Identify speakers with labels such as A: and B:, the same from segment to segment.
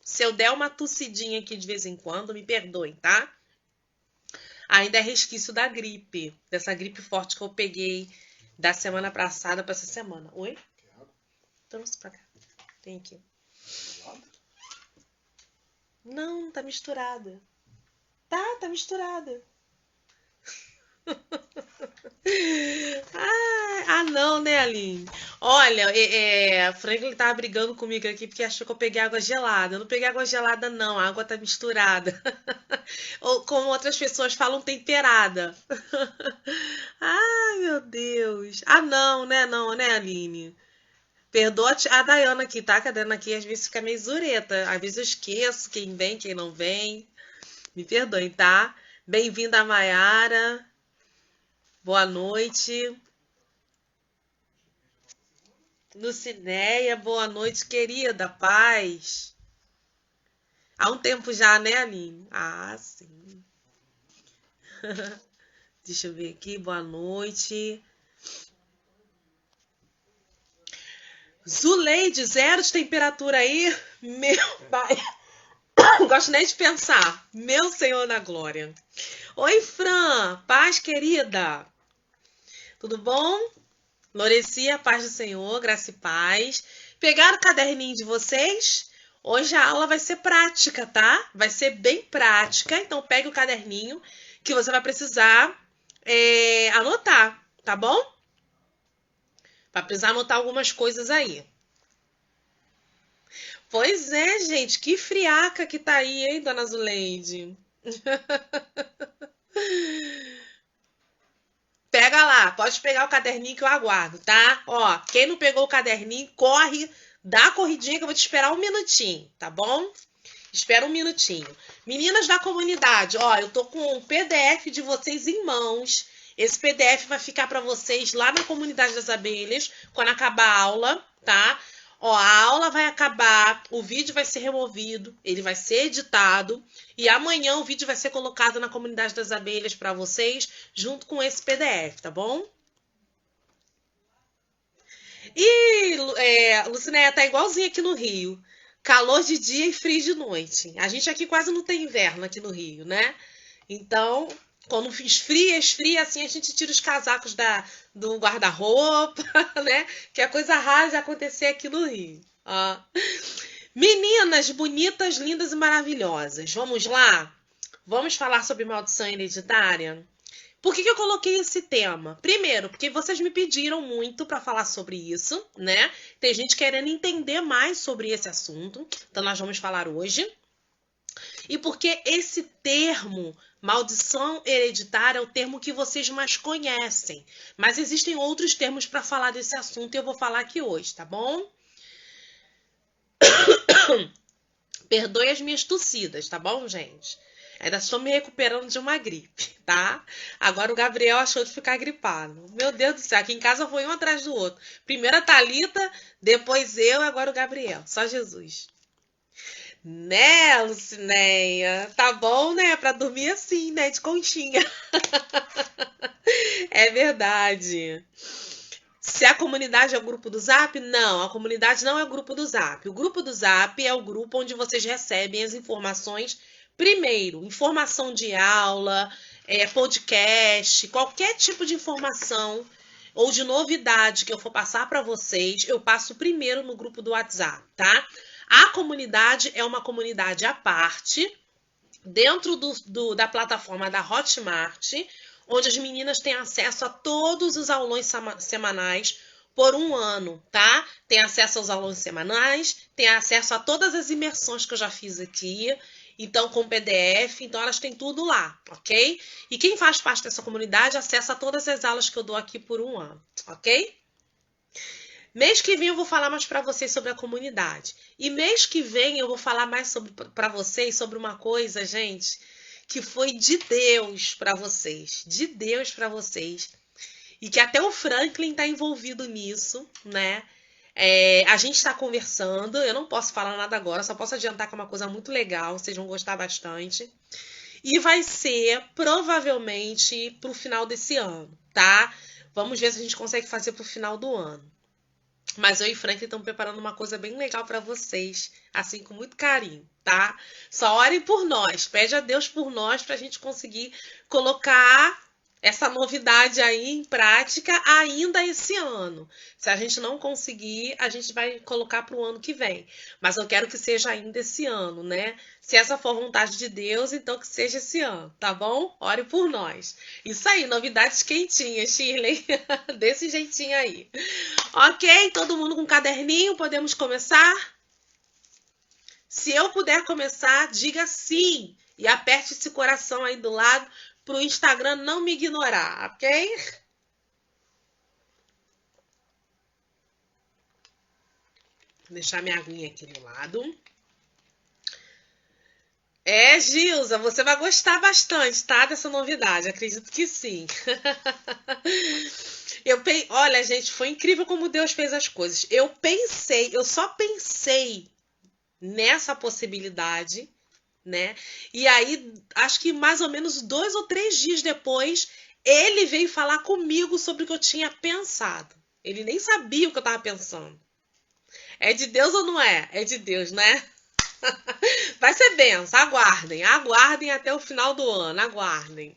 A: Se eu der uma tossidinha aqui de vez em quando, me perdoem, tá? Ainda é resquício da gripe, dessa gripe forte que eu peguei da semana passada para essa semana. Oi? Trouxe pra cá. Tem aqui. Não, tá misturada. Tá misturada. Não, né, Aline? Olha, Franklin tava brigando comigo aqui porque achou que eu peguei água gelada. Eu não peguei água gelada, não. A água tá misturada. Ou como outras pessoas falam, temperada. Ai, meu Deus. Não, né, não, né, Aline? Perdoa a Dayana aqui, tá? Que a Dayana aqui às vezes fica meio zureta. Às vezes eu esqueço quem vem, quem não vem. Me perdoem, tá? Bem-vinda, Mayara. Boa noite. Lucinéia, boa noite, querida. Paz. Há um tempo já, né, Aline? Ah, sim. Deixa eu ver aqui. Boa noite. Zuleide, zero de temperatura aí? Meu pai. Não gosto nem de pensar. Meu Senhor na glória. Oi, Fran. Paz, querida. Tudo bom? Lorecia, paz do Senhor, graça e paz. Pegaram o caderninho de vocês? Hoje a aula vai ser prática, tá? Vai ser bem prática. Então pegue o caderninho que você vai precisar anotar, tá bom? Vai precisar anotar algumas coisas aí. Pois é, gente, que friaca que tá aí, hein, dona Zuleide? Pega lá, pode pegar o caderninho que eu aguardo, tá? Ó, quem não pegou o caderninho, corre, dá a corridinha que eu vou te esperar um minutinho, tá bom? Espera um minutinho. Meninas da comunidade, ó, eu tô com um PDF de vocês em mãos. Esse PDF vai ficar para vocês lá na comunidade das abelhas, quando acabar a aula, tá? Ó, a aula vai acabar, o vídeo vai ser removido, ele vai ser editado e amanhã o vídeo vai ser colocado na comunidade das abelhas para vocês, junto com esse PDF, tá bom? E Lucinéia tá igualzinha aqui no Rio. Calor de dia e frio de noite. A gente aqui quase não tem inverno aqui no Rio, né? Então, quando esfria assim, a gente tira os casacos do guarda-roupa, né? Que é coisa rara de acontecer aqui no Rio. Ó. Meninas bonitas, lindas e maravilhosas. Vamos lá? Vamos falar sobre maldição hereditária? Por que eu coloquei esse tema? Primeiro, porque vocês me pediram muito para falar sobre isso, né? Tem gente querendo entender mais sobre esse assunto, então nós vamos falar hoje. E porque esse termo, maldição hereditária, é o termo que vocês mais conhecem. Mas existem outros termos para falar desse assunto e eu vou falar aqui hoje, tá bom? Perdoe as minhas tossidas, tá bom, gente? Ainda estou me recuperando de uma gripe, tá? Agora o Gabriel achou de ficar gripado. Meu Deus do céu, aqui em casa foi um atrás do outro. Primeiro a Thalita, depois eu, agora o Gabriel. Só Jesus. Né, Lucinéia? Tá bom, né? Pra dormir assim, né? De conchinha. É verdade. Se a comunidade é o grupo do Zap, não, a comunidade não é o grupo do Zap. O grupo do Zap é o grupo onde vocês recebem as informações. Primeiro, informação de aula, podcast, qualquer tipo de informação ou de novidade que eu for passar para vocês, eu passo primeiro no grupo do WhatsApp, tá? A comunidade é uma comunidade à parte, dentro da plataforma da Hotmart, onde as meninas têm acesso a todos os aulões semanais por um ano, tá? Tem acesso aos aulões semanais, tem acesso a todas as imersões que eu já fiz aqui, então com PDF, então elas têm tudo lá, ok? E quem faz parte dessa comunidade acessa todas as aulas que eu dou aqui por um ano, ok? Mês que vem eu vou falar mais para vocês sobre a comunidade. E mês que vem eu vou falar mais para vocês sobre uma coisa, gente, que foi de Deus para vocês. De Deus para vocês. E que até o Franklin está envolvido nisso, né? A gente está conversando, eu não posso falar nada agora, só posso adiantar que é uma coisa muito legal, vocês vão gostar bastante. e vai ser provavelmente pro final desse ano, tá? Vamos ver se a gente consegue fazer pro final do ano. Mas eu e Frank estamos preparando uma coisa bem legal para vocês, assim, com muito carinho, tá? Só orem por nós, pede a Deus por nós para a gente conseguir colocar essa novidade aí em prática ainda esse ano. Se a gente não conseguir, a gente vai colocar para o ano que vem. Mas eu quero que seja ainda esse ano, né? Se essa for a vontade de Deus, então que seja esse ano, tá bom? Ore por nós. Isso aí, novidades quentinhas, Shirley. Desse jeitinho aí. Ok, todo mundo com caderninho, podemos começar? Se eu puder começar, diga sim. E aperte esse coração aí do lado para o Instagram não me ignorar, ok? Vou deixar minha aguinha aqui do lado. Gilza, você vai gostar bastante, tá? Dessa novidade, acredito que sim. Olha, gente, foi incrível como Deus fez as coisas. Eu só pensei nessa possibilidade, né? E aí, acho que mais ou menos 2 ou 3 dias depois, ele veio falar comigo sobre o que eu tinha pensado. Ele nem sabia o que eu tava pensando. É de Deus ou não é? É de Deus, né? Vai ser benção, aguardem. Aguardem até o final do ano, aguardem.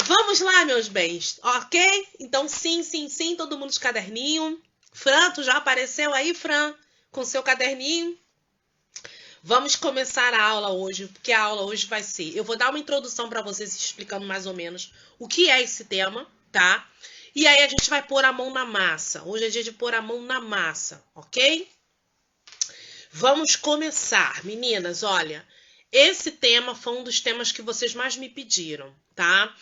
A: Vamos lá, meus bens, ok? Então, sim, todo mundo de caderninho. Fran, tu já apareceu aí, Fran? Com seu caderninho? Vamos começar a aula hoje, porque a aula hoje vai ser... Eu vou dar uma introdução para vocês explicando mais ou menos o que é esse tema, tá? E aí a gente vai pôr a mão na massa. Hoje é dia de pôr a mão na massa, ok? Vamos começar. Meninas, olha, esse tema foi um dos temas que vocês mais me pediram, tá?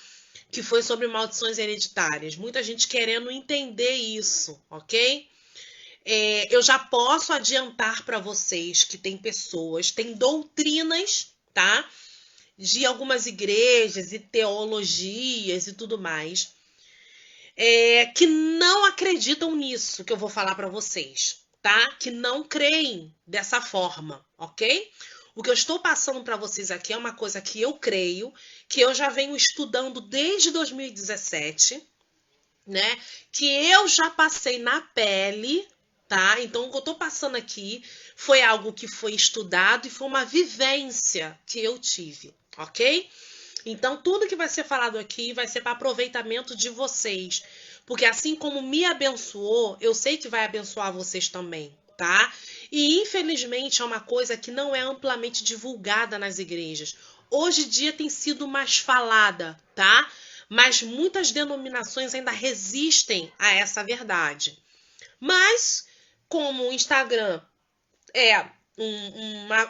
A: Que foi sobre maldições hereditárias. Muita gente querendo entender isso, ok? Eu já posso adiantar para vocês que tem pessoas, tem doutrinas, tá? De algumas igrejas e teologias e tudo mais, que não acreditam nisso que eu vou falar para vocês, tá? Que não creem dessa forma, ok? O que eu estou passando para vocês aqui é uma coisa que eu creio, que eu já venho estudando desde 2017, né? Que eu já passei na pele, tá? Então, o que eu tô passando aqui foi algo que foi estudado e foi uma vivência que eu tive, ok? Então, tudo que vai ser falado aqui vai ser para aproveitamento de vocês. Porque assim como me abençoou, eu sei que vai abençoar vocês também, tá? E, infelizmente, é uma coisa que não é amplamente divulgada nas igrejas. Hoje em dia tem sido mais falada, tá? Mas muitas denominações ainda resistem a essa verdade. Mas, como o Instagram é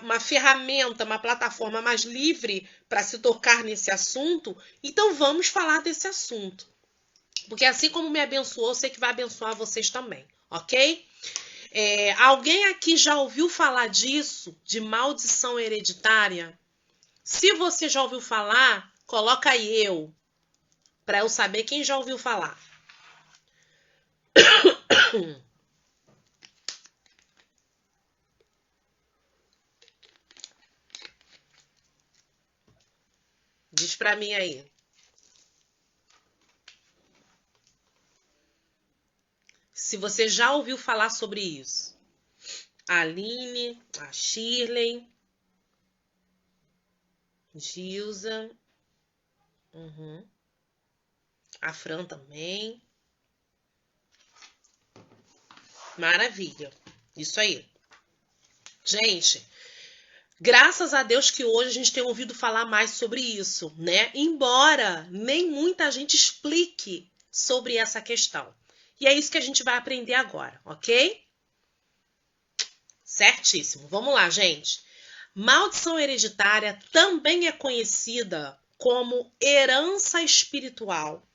A: uma ferramenta, uma plataforma mais livre para se tocar nesse assunto, então vamos falar desse assunto. Porque assim como me abençoou, eu sei que vai abençoar vocês também, ok? Alguém aqui já ouviu falar disso, de maldição hereditária? Se você já ouviu falar, coloca aí eu, para eu saber quem já ouviu falar. Diz para mim aí. Se você já ouviu falar sobre isso. A Aline, a Shirley, Gilza, a Fran também. Maravilha. Isso aí. Gente, graças a Deus que hoje a gente tem ouvido falar mais sobre isso, né? Embora nem muita gente explique sobre essa questão. E é isso que a gente vai aprender agora, ok? Certíssimo. Vamos lá, gente. Maldição hereditária também é conhecida como herança espiritual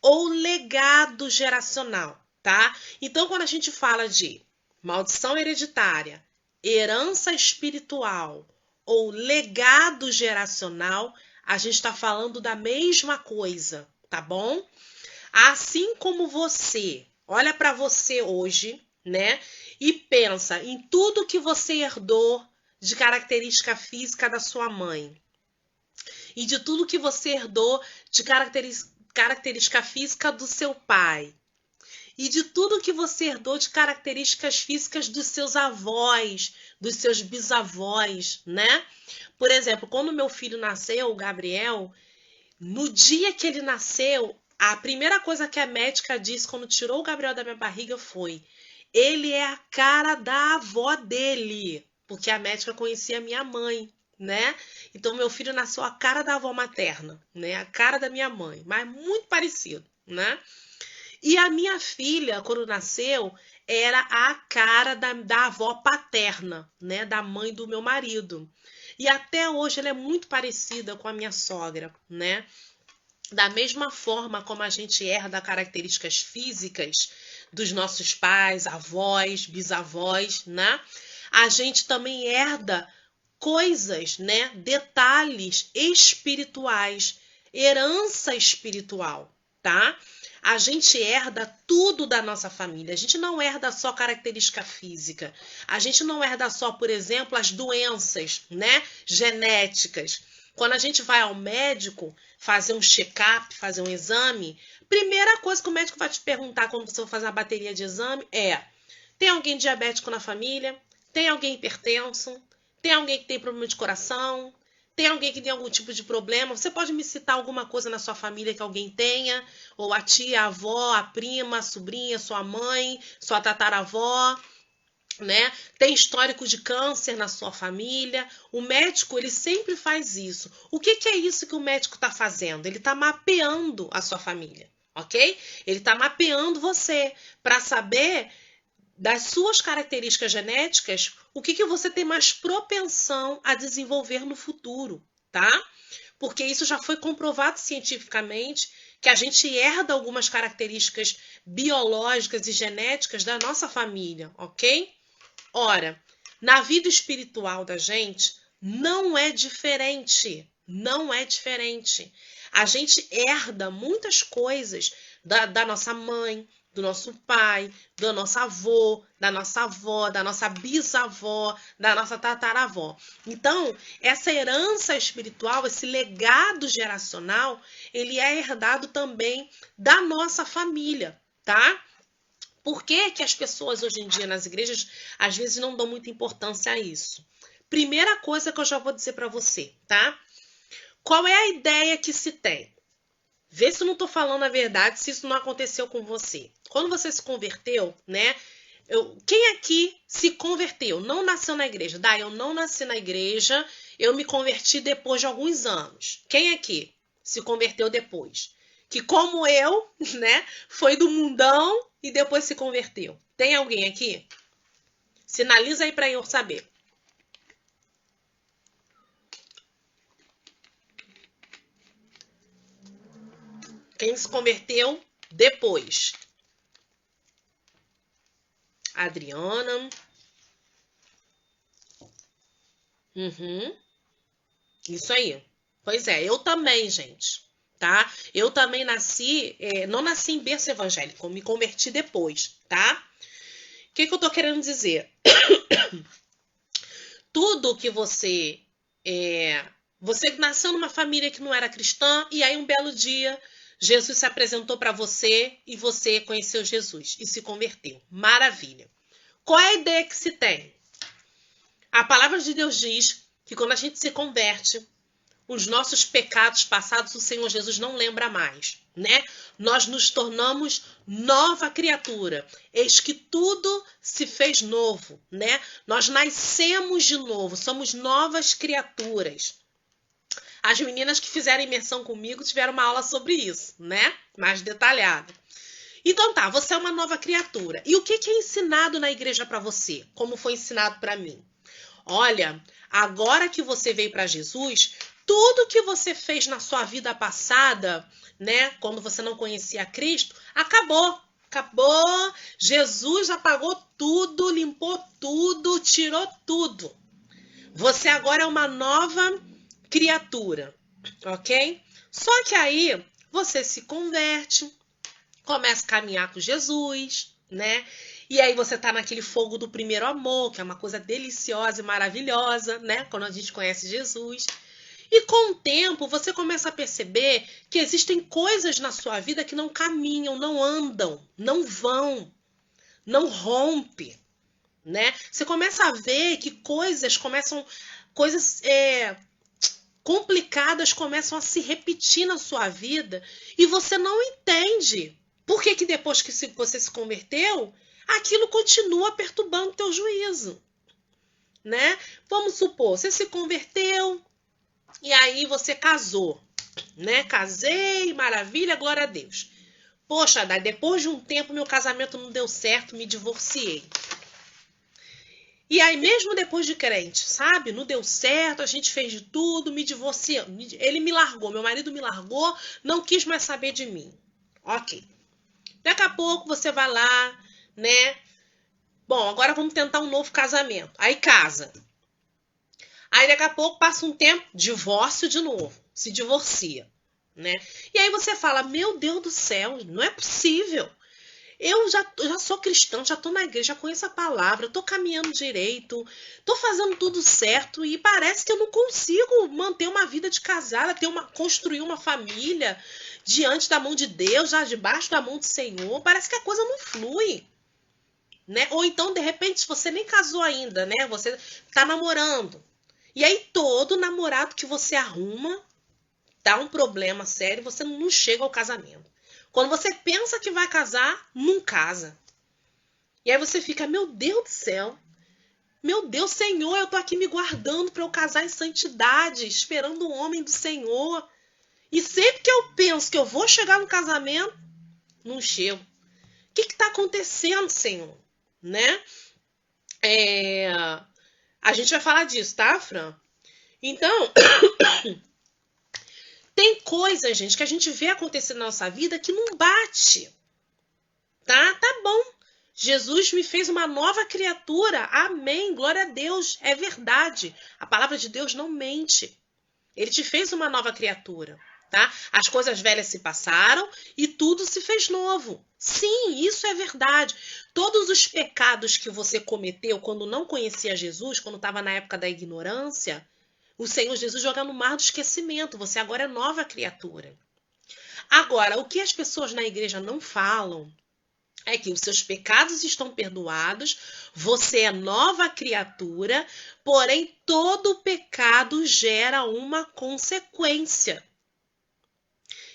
A: ou legado geracional, tá? Então, quando a gente fala de maldição hereditária, herança espiritual ou legado geracional, a gente está falando da mesma coisa, tá bom? Assim como você olha para você hoje, né? E pensa em tudo que você herdou de característica física da sua mãe. e de tudo que você herdou de característica física do seu pai. E de tudo que você herdou de características físicas dos seus avós, dos seus bisavós, né? Por exemplo, quando meu filho nasceu, o Gabriel, no dia que ele nasceu, a primeira coisa que a médica disse quando tirou o Gabriel da minha barriga foi: ele é a cara da avó dele, porque a médica conhecia a minha mãe, né? Então meu filho nasceu a cara da avó materna, né? A cara da minha mãe, mas muito parecido, né? E a minha filha, quando nasceu, era a cara da avó paterna, né? Da mãe do meu marido. E até hoje ela é muito parecida com a minha sogra, né? Da mesma forma como a gente herda características físicas dos nossos pais, avós, bisavós, né? A gente também herda coisas, né? Detalhes espirituais, herança espiritual, tá? A gente herda tudo da nossa família. A gente não herda só característica física. A gente não herda só, por exemplo, as doenças, né? Genéticas. Quando a gente vai ao médico fazer um check-up, fazer um exame, primeira coisa que o médico vai te perguntar quando você for fazer uma bateria de exame é: tem alguém diabético na família? Tem alguém hipertenso? Tem alguém que tem problema de coração? Tem alguém que tem algum tipo de problema? Você pode me citar alguma coisa na sua família que alguém tenha? Ou a tia, a avó, a prima, a sobrinha, sua mãe, sua tataravó, né? Tem histórico de câncer na sua família? O médico, ele sempre faz isso. O que é isso que o médico está fazendo? Ele está mapeando a sua família, ok? Ele está mapeando você para saber das suas características genéticas, o que você tem mais propensão a desenvolver no futuro, tá? Porque isso já foi comprovado cientificamente que a gente herda algumas características biológicas e genéticas da nossa família, ok? Ora, na vida espiritual da gente, não é diferente. Não é diferente. A gente herda muitas coisas da nossa mãe, do nosso pai, do nosso avô, da nossa avó, da nossa bisavó, da nossa tataravó. Então, essa herança espiritual, esse legado geracional, ele é herdado também da nossa família, tá? Por que que as pessoas hoje em dia nas igrejas às vezes não dão muita importância a isso? Primeira coisa que eu já vou dizer para você, tá? Qual é a ideia que se tem? Vê se eu não estou falando a verdade, se isso não aconteceu com você. Quando você se converteu, né? Quem aqui se converteu? Não nasceu na igreja? Eu não nasci na igreja, eu me converti depois de alguns anos. Quem aqui se converteu depois? Que como eu, né? Foi do mundão e depois se converteu. Tem alguém aqui? Sinaliza aí para eu saber. Quem se converteu depois? Adriana. Isso aí. Pois é, eu também, gente. Tá? Eu também nasci, não nasci em berço evangélico, eu me converti depois, tá? O que eu tô querendo dizer? Tudo que você nasceu numa família que não era cristã e aí um belo dia Jesus se apresentou para você e você conheceu Jesus e se converteu. Maravilha. Qual é a ideia que se tem? A palavra de Deus diz que quando a gente se converte, os nossos pecados passados o Senhor Jesus não lembra mais, né? Nós nos tornamos nova criatura. Eis que tudo se fez novo, né? Nós nascemos de novo, somos novas criaturas. As meninas que fizeram imersão comigo tiveram uma aula sobre isso, né? Mais detalhada. Então tá, você é uma nova criatura. E o que é ensinado na igreja para você? Como foi ensinado para mim? Olha, agora que você veio para Jesus, tudo que você fez na sua vida passada, né, quando você não conhecia Cristo, acabou. Acabou. Jesus apagou tudo, limpou tudo, tirou tudo. Você agora é uma nova criatura, ok? Só que aí você se converte, começa a caminhar com Jesus, né? E aí você tá naquele fogo do primeiro amor, que é uma coisa deliciosa e maravilhosa, né? Quando a gente conhece Jesus. E com o tempo, você começa a perceber que existem coisas na sua vida que não caminham, não andam, não vão, não rompe, né? Você começa a ver que coisas complicadas começam a se repetir na sua vida e você não entende por que depois que você se converteu, aquilo continua perturbando o teu juízo, né? Vamos supor, você se converteu e aí você casou, né? Casei, maravilha, glória a Deus. Poxa, depois de um tempo meu casamento não deu certo, me divorciei. E aí, mesmo depois de crente, sabe? Não deu certo, a gente fez de tudo, me divorciou. Ele me largou, meu marido me largou, não quis mais saber de mim. Ok. Daqui a pouco você vai lá, né? Bom, agora vamos tentar um novo casamento. Aí casa. Aí daqui a pouco passa um tempo, divórcio de novo. Se divorcia, né? E aí você fala, meu Deus do céu, não é possível. Eu já sou cristã, já estou na igreja, já conheço a palavra, estou caminhando direito, estou fazendo tudo certo e parece que eu não consigo manter uma vida de casada, construir uma família diante da mão de Deus, já debaixo da mão do Senhor. Parece que a coisa não flui, né? Ou então, de repente, você nem casou ainda, né? Você está namorando. E aí todo namorado que você arruma dá um problema sério, você não chega ao casamento. Quando você pensa que vai casar, não casa. E aí você fica, meu Deus do céu. Meu Deus, Senhor, eu tô aqui me guardando para eu casar em santidade, esperando o homem do Senhor. E sempre que eu penso que eu vou chegar no casamento, não chego. O que tá acontecendo, Senhor? Né? A gente vai falar disso, tá, Fran? Então, tem coisas, gente, que a gente vê acontecer na nossa vida que não bate. Tá bom. Jesus me fez uma nova criatura. Amém. Glória a Deus. É verdade. A palavra de Deus não mente. Ele te fez uma nova criatura, tá? As coisas velhas se passaram e tudo se fez novo. Sim, isso é verdade. Todos os pecados que você cometeu quando não conhecia Jesus, quando estava na época da ignorância, o Senhor Jesus joga no mar do esquecimento. Você agora é nova criatura. Agora, o que as pessoas na igreja não falam é que os seus pecados estão perdoados, você é nova criatura, porém todo pecado gera uma consequência.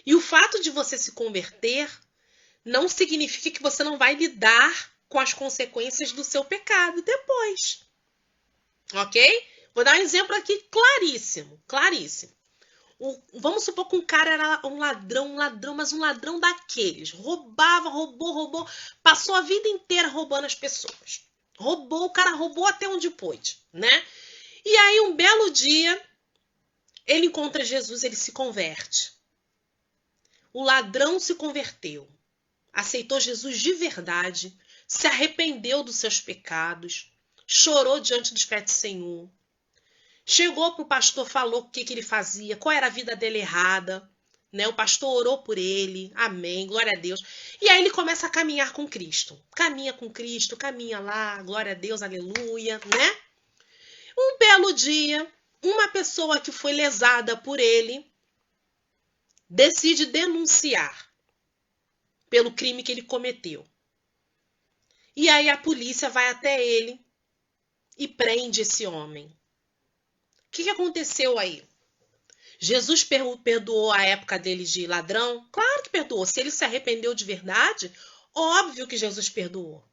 A: E o fato de você se converter não significa que você não vai lidar com as consequências do seu pecado depois. Ok? Vou dar um exemplo aqui claríssimo, claríssimo. Vamos supor que um cara era um ladrão, mas um ladrão daqueles. Roubava, roubou, passou a vida inteira roubando as pessoas. O cara roubou até onde pôde, né? E aí, um belo dia, ele encontra Jesus, ele se converte. O ladrão se converteu, aceitou Jesus de verdade, se arrependeu dos seus pecados, chorou diante dos pés do Senhor. Chegou para o pastor, falou o que ele fazia, qual era a vida dele errada, né? O pastor orou por ele, amém, glória a Deus. E aí ele começa a caminhar com Cristo. Caminha com Cristo, caminha lá, glória a Deus, aleluia, né? Um belo dia, uma pessoa que foi lesada por ele decide denunciar pelo crime que ele cometeu. E aí a polícia vai até ele e prende esse homem. O que aconteceu aí? Jesus perdoou a época dele de ladrão? Claro que perdoou. Se ele se arrependeu de verdade, óbvio que Jesus perdoou.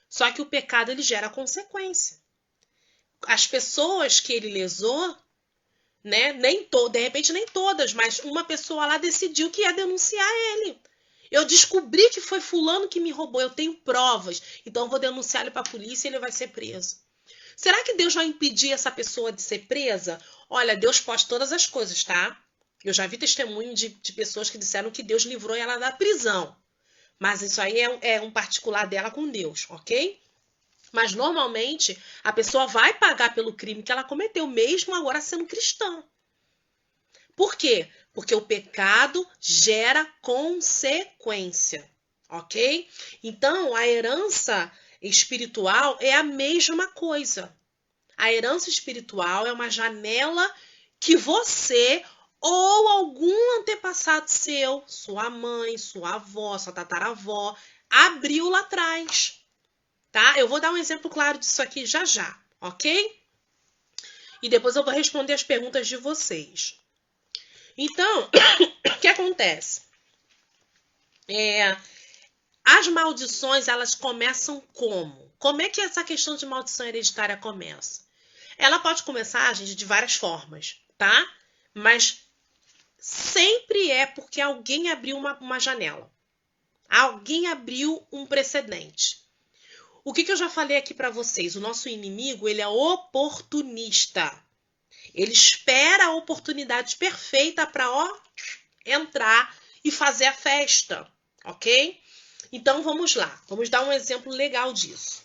A: Só que o pecado ele gera consequência. As pessoas que ele lesou, né, de repente nem todas, mas uma pessoa lá decidiu que ia denunciar ele. Eu descobri que foi fulano que me roubou, eu tenho provas, então eu vou denunciar ele para a polícia e ele vai ser preso. Será que Deus vai impedir essa pessoa de ser presa? Olha, Deus pode todas as coisas, tá? Eu já vi testemunho de pessoas que disseram que Deus livrou ela da prisão. Mas isso aí é um particular dela com Deus, ok? Mas normalmente a pessoa vai pagar pelo crime que ela cometeu, mesmo agora sendo cristã. Por quê? Porque o pecado gera consequência, ok? Então, a herança espiritual é a mesma coisa. A herança espiritual é uma janela que você ou algum antepassado seu, sua mãe, sua avó, sua tataravó, abriu lá atrás, tá? Eu vou dar um exemplo claro disso aqui já já, ok? E depois eu vou responder as perguntas de vocês. Então, o que acontece? As maldições, elas começam como? Como é que essa questão de maldição hereditária começa? Ela pode começar, gente, de várias formas, tá? Mas sempre é porque alguém abriu uma janela. Alguém abriu um precedente. O que eu já falei aqui para vocês? O nosso inimigo, ele é oportunista. Ele espera a oportunidade perfeita para entrar e fazer a festa, ok? Então, vamos lá. Vamos dar um exemplo legal disso.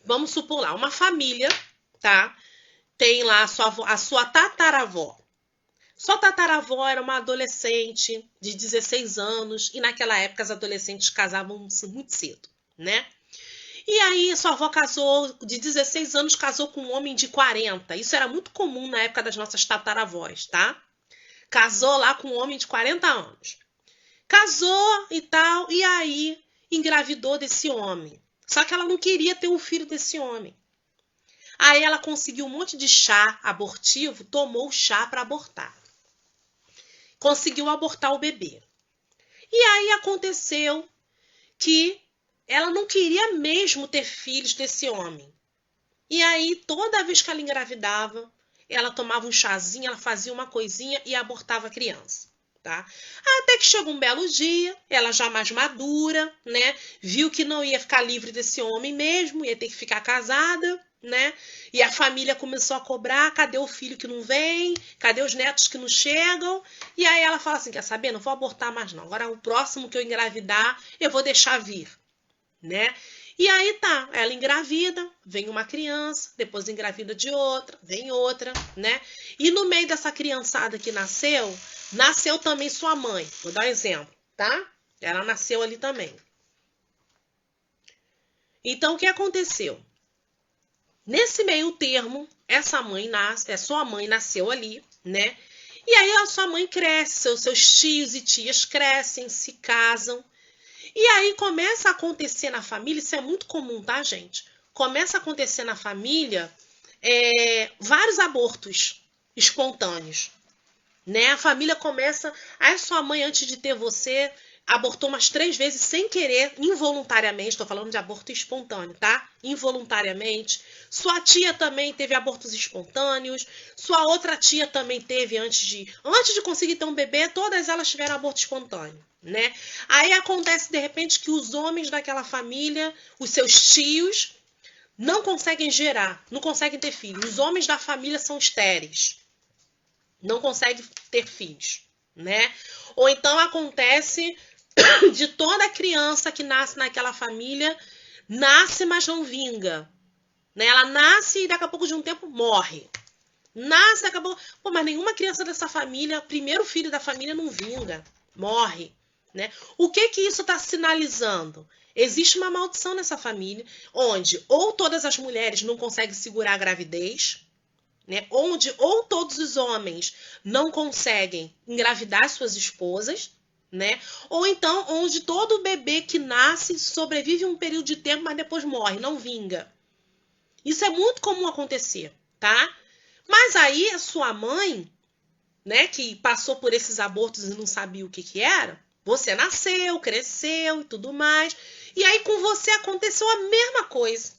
A: Vamos supor lá, uma família, tá? Tem lá a sua tataravó. Sua tataravó era uma adolescente de 16 anos e naquela época as adolescentes casavam-se muito cedo, né? E aí sua avó casou, de 16 anos, casou com um homem de 40. Isso era muito comum na época das nossas tataravós, tá? Casou lá com um homem de 40 anos. Casou e tal, e aí engravidou desse homem. Só que ela não queria ter um filho desse homem. Aí ela conseguiu um monte de chá abortivo, tomou o chá para abortar. Conseguiu abortar o bebê. E aí aconteceu que ela não queria mesmo ter filhos desse homem. E aí, toda vez que ela engravidava, ela tomava um chazinho, ela fazia uma coisinha e abortava a criança, tá? Até que chegou um belo dia, ela já mais madura, né? Viu que não ia ficar livre desse homem mesmo, ia ter que ficar casada, né? E a família começou a cobrar, cadê o filho que não vem? Cadê os netos que não chegam? E aí ela fala assim, quer saber? Não vou abortar mais não. Agora o próximo que eu engravidar, eu vou deixar vir, né? E aí tá, ela engravida, vem uma criança, depois engravida de outra, vem outra, né? E no meio dessa criançada que nasceu também sua mãe. Vou dar um exemplo, tá? Ela nasceu ali também. Então, o que aconteceu? Nesse meio termo, sua mãe nasceu ali, né? E aí a sua mãe cresce, seus tios e tias crescem, se casam. E aí começa a acontecer na família, isso é muito comum, tá, gente? Começa a acontecer na família vários abortos espontâneos, né? A família começa... Aí sua mãe, antes de ter você, abortou umas 3 vezes sem querer, involuntariamente. Estou falando de aborto espontâneo, tá? Involuntariamente. Sua tia também teve abortos espontâneos. Sua outra tia também teve antes de conseguir ter um bebê, todas elas tiveram aborto espontâneo, né? Aí acontece de repente que os homens daquela família, os seus tios, não conseguem gerar, não conseguem ter filhos. Os homens da família são estéreis, não conseguem ter filhos, né? Ou então acontece de toda criança que nasce naquela família, nasce, mas não vinga, né? Ela nasce e daqui a pouco de um tempo morre. Nasce, daqui a pouco... Pô, mas nenhuma criança dessa família, primeiro filho da família, não vinga, morre, né? O que isso está sinalizando? Existe uma maldição nessa família, onde ou todas as mulheres não conseguem segurar a gravidez, né? Onde ou todos os homens não conseguem engravidar suas esposas, né? Ou então onde todo bebê que nasce sobrevive um período de tempo, mas depois morre, não vinga. Isso é muito comum acontecer, tá? Mas aí a sua mãe, né, que passou por esses abortos e não sabia o que era, você nasceu, cresceu e tudo mais, e aí com você aconteceu a mesma coisa.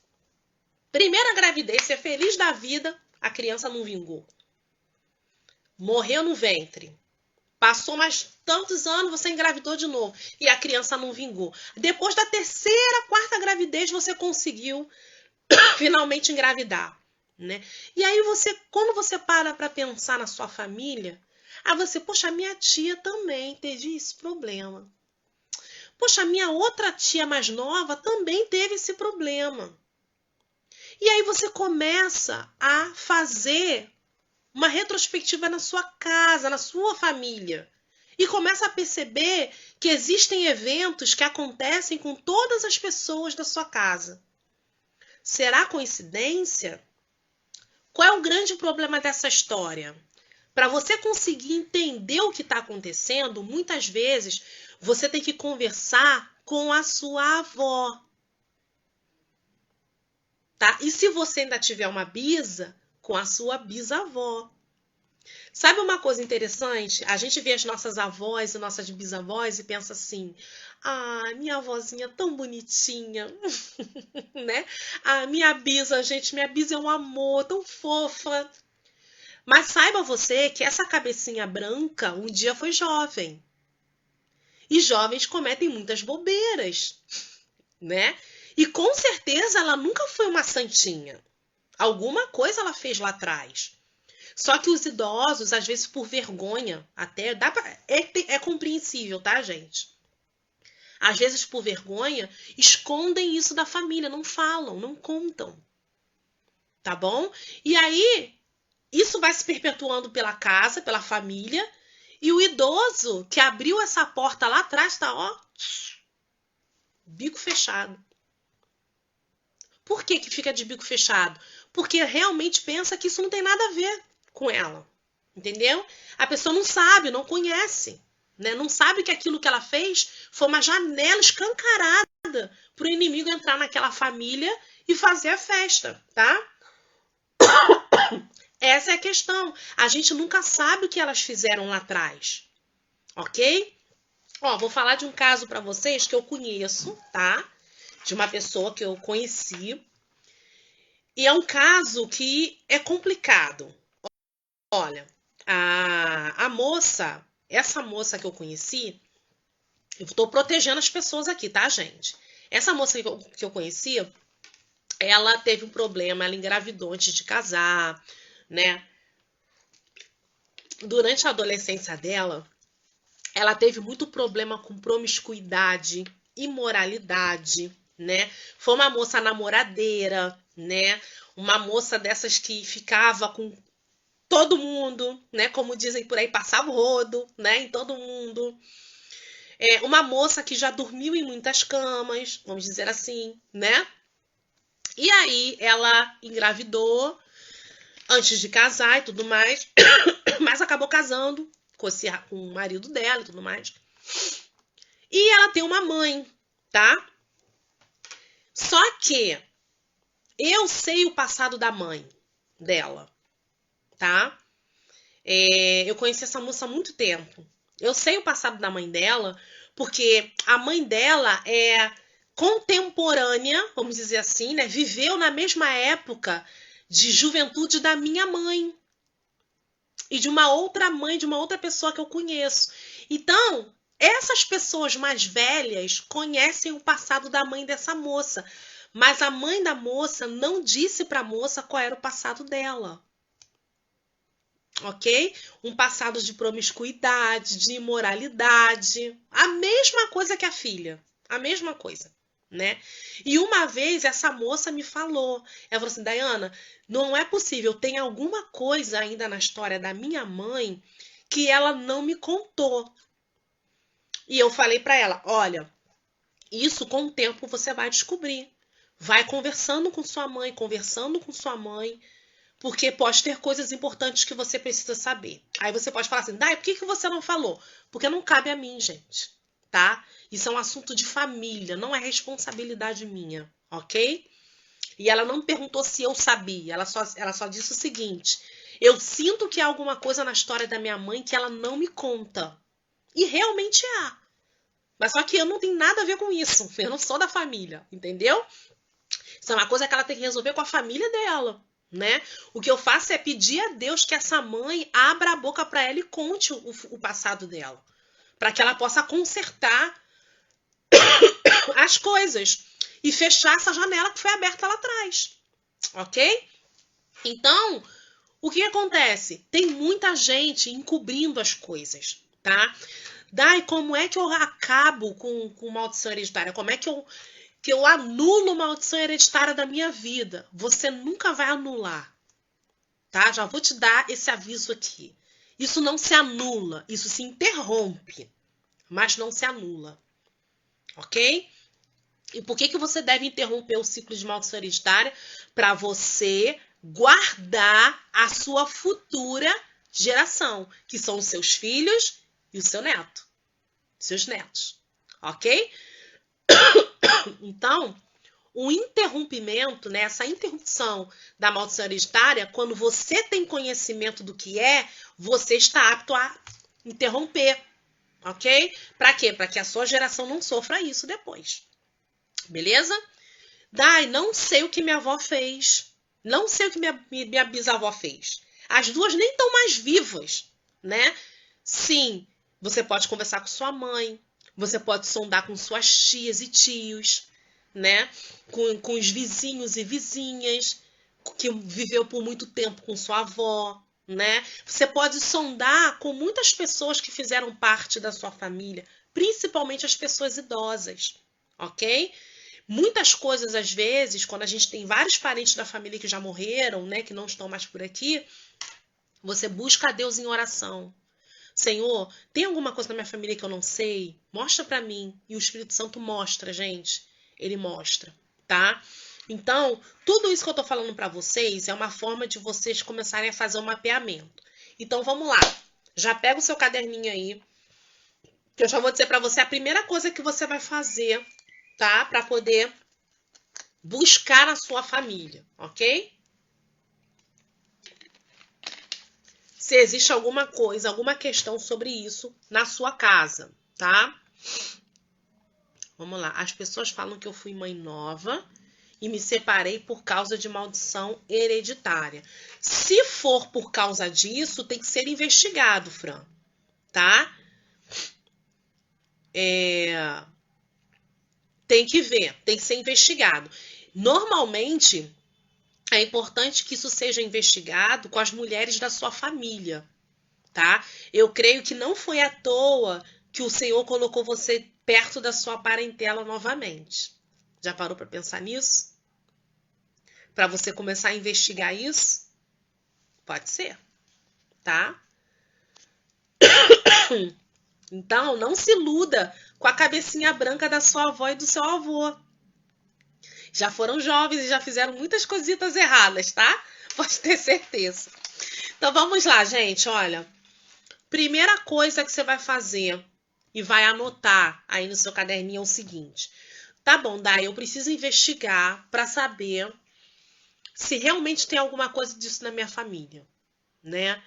A: Primeira gravidez, você é feliz da vida, a criança não vingou. Morreu no ventre. Passou mais tantos anos, você engravidou de novo e a criança não vingou. Depois da terceira, quarta gravidez, você conseguiu finalmente engravidar, né? E aí quando você para pensar na sua família, poxa, minha tia também teve esse problema. Poxa, minha outra tia mais nova também teve esse problema. E aí você começa a fazer uma retrospectiva na sua casa, na sua família. E começa a perceber que existem eventos que acontecem com todas as pessoas da sua casa. Será coincidência? Qual é o grande problema dessa história? Para você conseguir entender o que está acontecendo, muitas vezes você tem que conversar com a sua avó. Tá? E se você ainda tiver uma bisa, com a sua bisavó. Sabe uma coisa interessante? A gente vê as nossas avós e nossas bisavós e pensa assim: ah, minha avózinha é tão bonitinha, né? Ah, minha bisa, gente, minha bisa é um amor, tão fofa. Mas saiba você que essa cabecinha branca um dia foi jovem. E jovens cometem muitas bobeiras, né? E com certeza ela nunca foi uma santinha. Alguma coisa ela fez lá atrás. Só que os idosos, às vezes por vergonha, até é compreensível, tá, gente? Às vezes por vergonha, escondem isso da família, não falam, não contam. Tá bom? E aí, isso vai se perpetuando pela casa, pela família, e o idoso que abriu essa porta lá atrás tá, ó, bico fechado. Por que que fica de bico fechado? Porque realmente pensa que isso não tem nada a ver com ela. Entendeu? A pessoa não sabe, não conhece. Né? Não sabe que aquilo que ela fez foi uma janela escancarada para o inimigo entrar naquela família e fazer a festa, tá? Essa é a questão. A gente nunca sabe o que elas fizeram lá atrás. Ok? Ó, vou falar de um caso para vocês que eu conheço, tá? De uma pessoa que eu conheci. E é um caso que é complicado. Olha, a moça, essa moça que eu conheci, eu tô protegendo as pessoas aqui, tá, gente? Essa moça que eu conheci, ela teve um problema, ela engravidou antes de casar, né? Durante a adolescência dela, ela teve muito problema com promiscuidade, imoralidade, né? Foi uma moça namoradeira, né? Uma moça dessas que ficava com todo mundo, né? Como dizem por aí, passava o rodo, né? Em todo mundo. É uma moça que já dormiu em muitas camas, vamos dizer assim, né? E aí ela engravidou antes de casar e tudo mais, mas acabou casando com o marido dela e tudo mais. E ela tem uma mãe, tá? Só que eu sei o passado da mãe dela, tá? Eu conheci essa moça há muito tempo. Eu sei o passado da mãe dela, porque a mãe dela é contemporânea, vamos dizer assim, né? Viveu na mesma época de juventude da minha mãe e de uma outra mãe, de uma outra pessoa que eu conheço. Então, essas pessoas mais velhas conhecem o passado da mãe dessa moça, mas a mãe da moça não disse para a moça qual era o passado dela. Ok? Um passado de promiscuidade, de imoralidade. A mesma coisa que a filha. A mesma coisa, né? E uma vez essa moça me falou. Ela falou assim, Dayana, não é possível. Tem alguma coisa ainda na história da minha mãe que ela não me contou. E eu falei para ela, olha, isso com o tempo você vai descobrir. Vai conversando com sua mãe, porque pode ter coisas importantes que você precisa saber. Aí você pode falar assim, Dai, por que você não falou? Porque não cabe a mim, gente, tá? Isso é um assunto de família, não é responsabilidade minha, ok? E ela não me perguntou se eu sabia, ela só disse o seguinte, eu sinto que há alguma coisa na história da minha mãe que ela não me conta. E realmente há. Mas só que eu não tenho nada a ver com isso, eu não sou da família, entendeu? Isso é uma coisa que ela tem que resolver com a família dela. Né? O que eu faço é pedir a Deus que essa mãe abra a boca para ela e conte o passado dela, para que ela possa consertar as coisas e fechar essa janela que foi aberta lá atrás, ok? Então, o que acontece? Tem muita gente encobrindo as coisas, tá? Dai, como é que eu acabo com maldição hereditária? Como é que eu anulo maldição hereditária da minha vida? Você nunca vai anular, tá? Já vou te dar esse aviso aqui. Isso não se anula, isso se interrompe, mas não se anula, ok? E por que você deve interromper o ciclo de maldição hereditária? Para você guardar a sua futura geração, que são os seus filhos e o seu neto, seus netos, ok? Então, o interrompimento, né, essa interrupção da maldição hereditária, quando você tem conhecimento do que é, você está apto a interromper, ok? Para quê? Para que a sua geração não sofra isso depois, beleza? Dai, não sei o que minha avó fez, não sei o que minha bisavó fez. As duas nem estão mais vivas, né? Sim, você pode conversar com sua mãe, você pode sondar com suas tias e tios, né? Com os vizinhos e vizinhas, que viveu por muito tempo com sua avó, né? Você pode sondar com muitas pessoas que fizeram parte da sua família, principalmente as pessoas idosas, ok? Muitas coisas, às vezes, quando a gente tem vários parentes da família que já morreram, né, que não estão mais por aqui, você busca a Deus em oração. Senhor, tem alguma coisa na minha família que eu não sei? Mostra pra mim. E o Espírito Santo mostra, gente. Ele mostra, tá? Então, tudo isso que eu tô falando pra vocês é uma forma de vocês começarem a fazer um mapeamento. Então, vamos lá. Já pega o seu caderninho aí, que eu já vou dizer pra você a primeira coisa que você vai fazer, tá? Pra poder buscar na sua família, ok? Se existe alguma coisa, alguma questão sobre isso na sua casa, tá? Vamos lá. As pessoas falam que eu fui mãe nova e me separei por causa de maldição hereditária. Se for por causa disso, tem que ser investigado, Fran, tá? Tem que ver, tem que ser investigado. Normalmente, é importante que isso seja investigado com as mulheres da sua família, tá? Eu creio que não foi à toa que o Senhor colocou você perto da sua parentela novamente. Já parou para pensar nisso? Para você começar a investigar isso? Pode ser, tá? Então, não se iluda com a cabecinha branca da sua avó e do seu avô. Já foram jovens e já fizeram muitas cositas erradas, tá? Pode ter certeza. Então, vamos lá, gente, olha. Primeira coisa que você vai fazer e vai anotar aí no seu caderninho é o seguinte. Tá bom, Dai, eu preciso investigar para saber se realmente tem alguma coisa disso na minha família, né?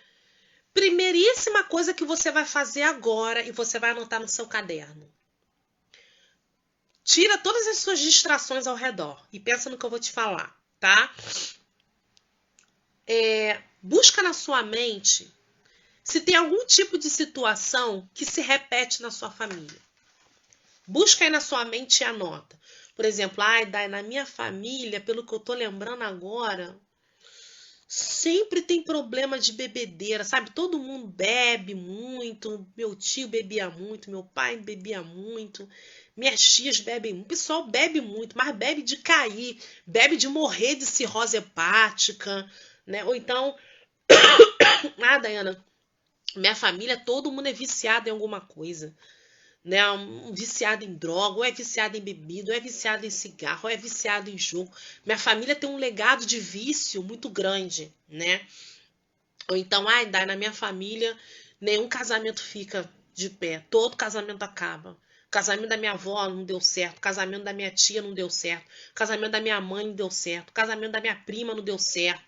A: Primeiríssima coisa que você vai fazer agora e você vai anotar no seu caderno. Tira todas as suas distrações ao redor e pensa no que eu vou te falar, tá? Busca na sua mente se tem algum tipo de situação que se repete na sua família. Busca aí na sua mente e anota. Por exemplo, na minha família, pelo que eu tô lembrando agora, sempre tem problema de bebedeira, sabe? Todo mundo bebe muito, meu tio bebia muito, meu pai bebia muito, minhas tias bebem muito, o pessoal bebe muito, mas bebe de cair, bebe de morrer de cirrose hepática, né? Ou então, Dayana, minha família, todo mundo é viciado em alguma coisa, né? Viciado em droga, ou é viciado em bebida, ou é viciado em cigarro, ou é viciado em jogo. Minha família tem um legado de vício muito grande, né? Ou então, na minha família, nenhum casamento fica de pé, todo casamento acaba. O casamento da minha avó não deu certo, o casamento da minha tia não deu certo, o casamento da minha mãe não deu certo, o casamento da minha prima não deu certo.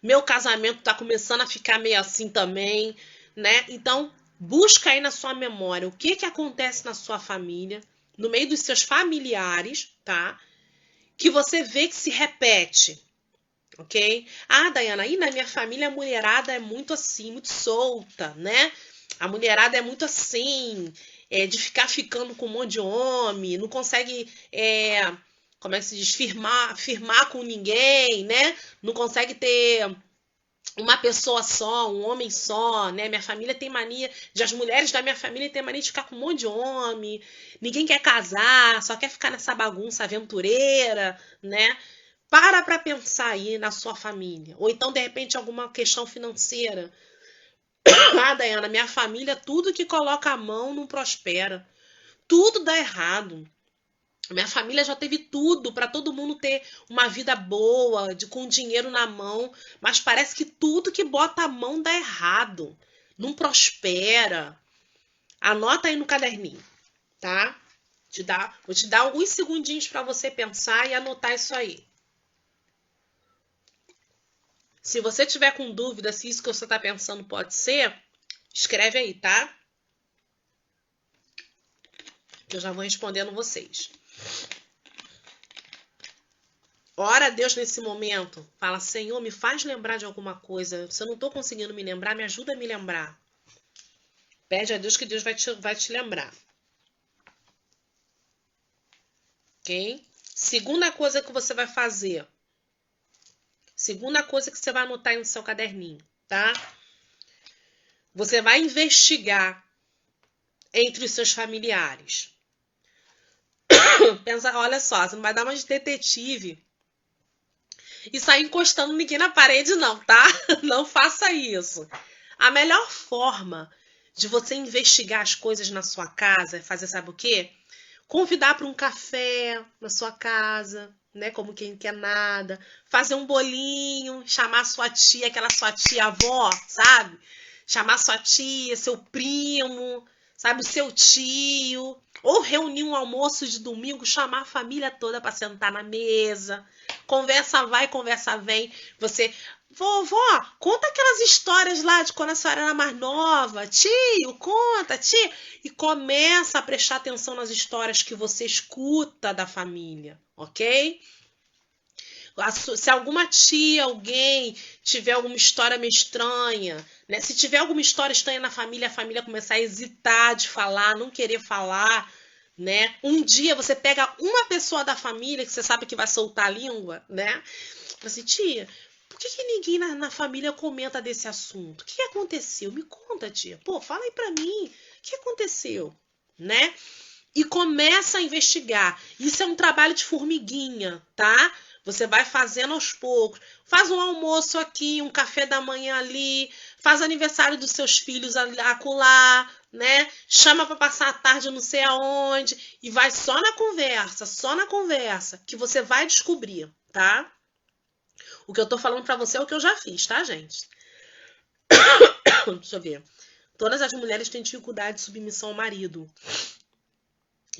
A: Meu casamento tá começando a ficar meio assim também, né? Então, busca aí na sua memória o que acontece na sua família, no meio dos seus familiares, tá? Que você vê que se repete, ok? Dayana, aí na minha família a mulherada é muito assim, muito solta, né? A mulherada é muito assim, de ficar ficando com um monte de homem, não consegue, como é que se diz, firmar com ninguém, né? Não consegue ter uma pessoa só, um homem só, né? Minha família tem mania, as mulheres da minha família têm mania de ficar com um monte de homem, ninguém quer casar, só quer ficar nessa bagunça aventureira, né? Para pensar aí na sua família. Ou então, de repente, alguma questão financeira. Dayana, minha família, tudo que coloca a mão não prospera. Tudo dá errado. Minha família já teve tudo para todo mundo ter uma vida boa, com dinheiro na mão, mas parece que tudo que bota a mão dá errado, não prospera. Anota aí no caderninho, tá? Vou te dar alguns segundinhos para você pensar e anotar isso aí. Se você tiver com dúvida se isso que você está pensando pode ser, escreve aí, tá? Que eu já vou respondendo vocês. Ora a Deus nesse momento. Fala, Senhor, me faz lembrar de alguma coisa. Se eu não estou conseguindo me lembrar, me ajuda a me lembrar. Pede a Deus que Deus vai te lembrar. Ok? Segunda coisa que você vai fazer. Segunda coisa que você vai anotar aí no seu caderninho, tá? Você vai investigar entre os seus familiares. Pensa, olha só, você não vai dar uma de detetive e sair encostando ninguém na parede, não, tá? Não faça isso. A melhor forma de você investigar as coisas na sua casa é fazer, sabe o quê? Convidar para um café na sua casa, né? Como quem quer nada. Fazer um bolinho, chamar sua tia, aquela sua tia avó, sabe? Chamar sua tia, seu primo, sabe? O seu tio. Ou reunir um almoço de domingo, chamar a família toda para sentar na mesa. Conversa vai, conversa vem. Você, vovó, conta aquelas histórias lá de quando a senhora era mais nova. Tio, conta, tia. E começa a prestar atenção nas histórias que você escuta da família, ok? Se alguma tia, alguém tiver alguma história meio estranha, né? Se tiver alguma história estranha na família, a família começar a hesitar de falar, não querer falar, né? Um dia você pega uma pessoa da família que você sabe que vai soltar a língua, né? Fala assim, tia, por que ninguém na família comenta desse assunto? O que aconteceu? Me conta, tia. Pô, fala aí pra mim. O que aconteceu? Né? E começa a investigar. Isso é um trabalho de formiguinha, tá? Você vai fazendo aos poucos. Faz um almoço aqui, um café da manhã ali, faz aniversário dos seus filhos acolá, né? Chama para passar a tarde não sei aonde e vai só na conversa, que você vai descobrir, tá? O que eu tô falando para você é o que eu já fiz, tá, gente? Deixa eu ver. Todas as mulheres têm dificuldade de submissão ao marido.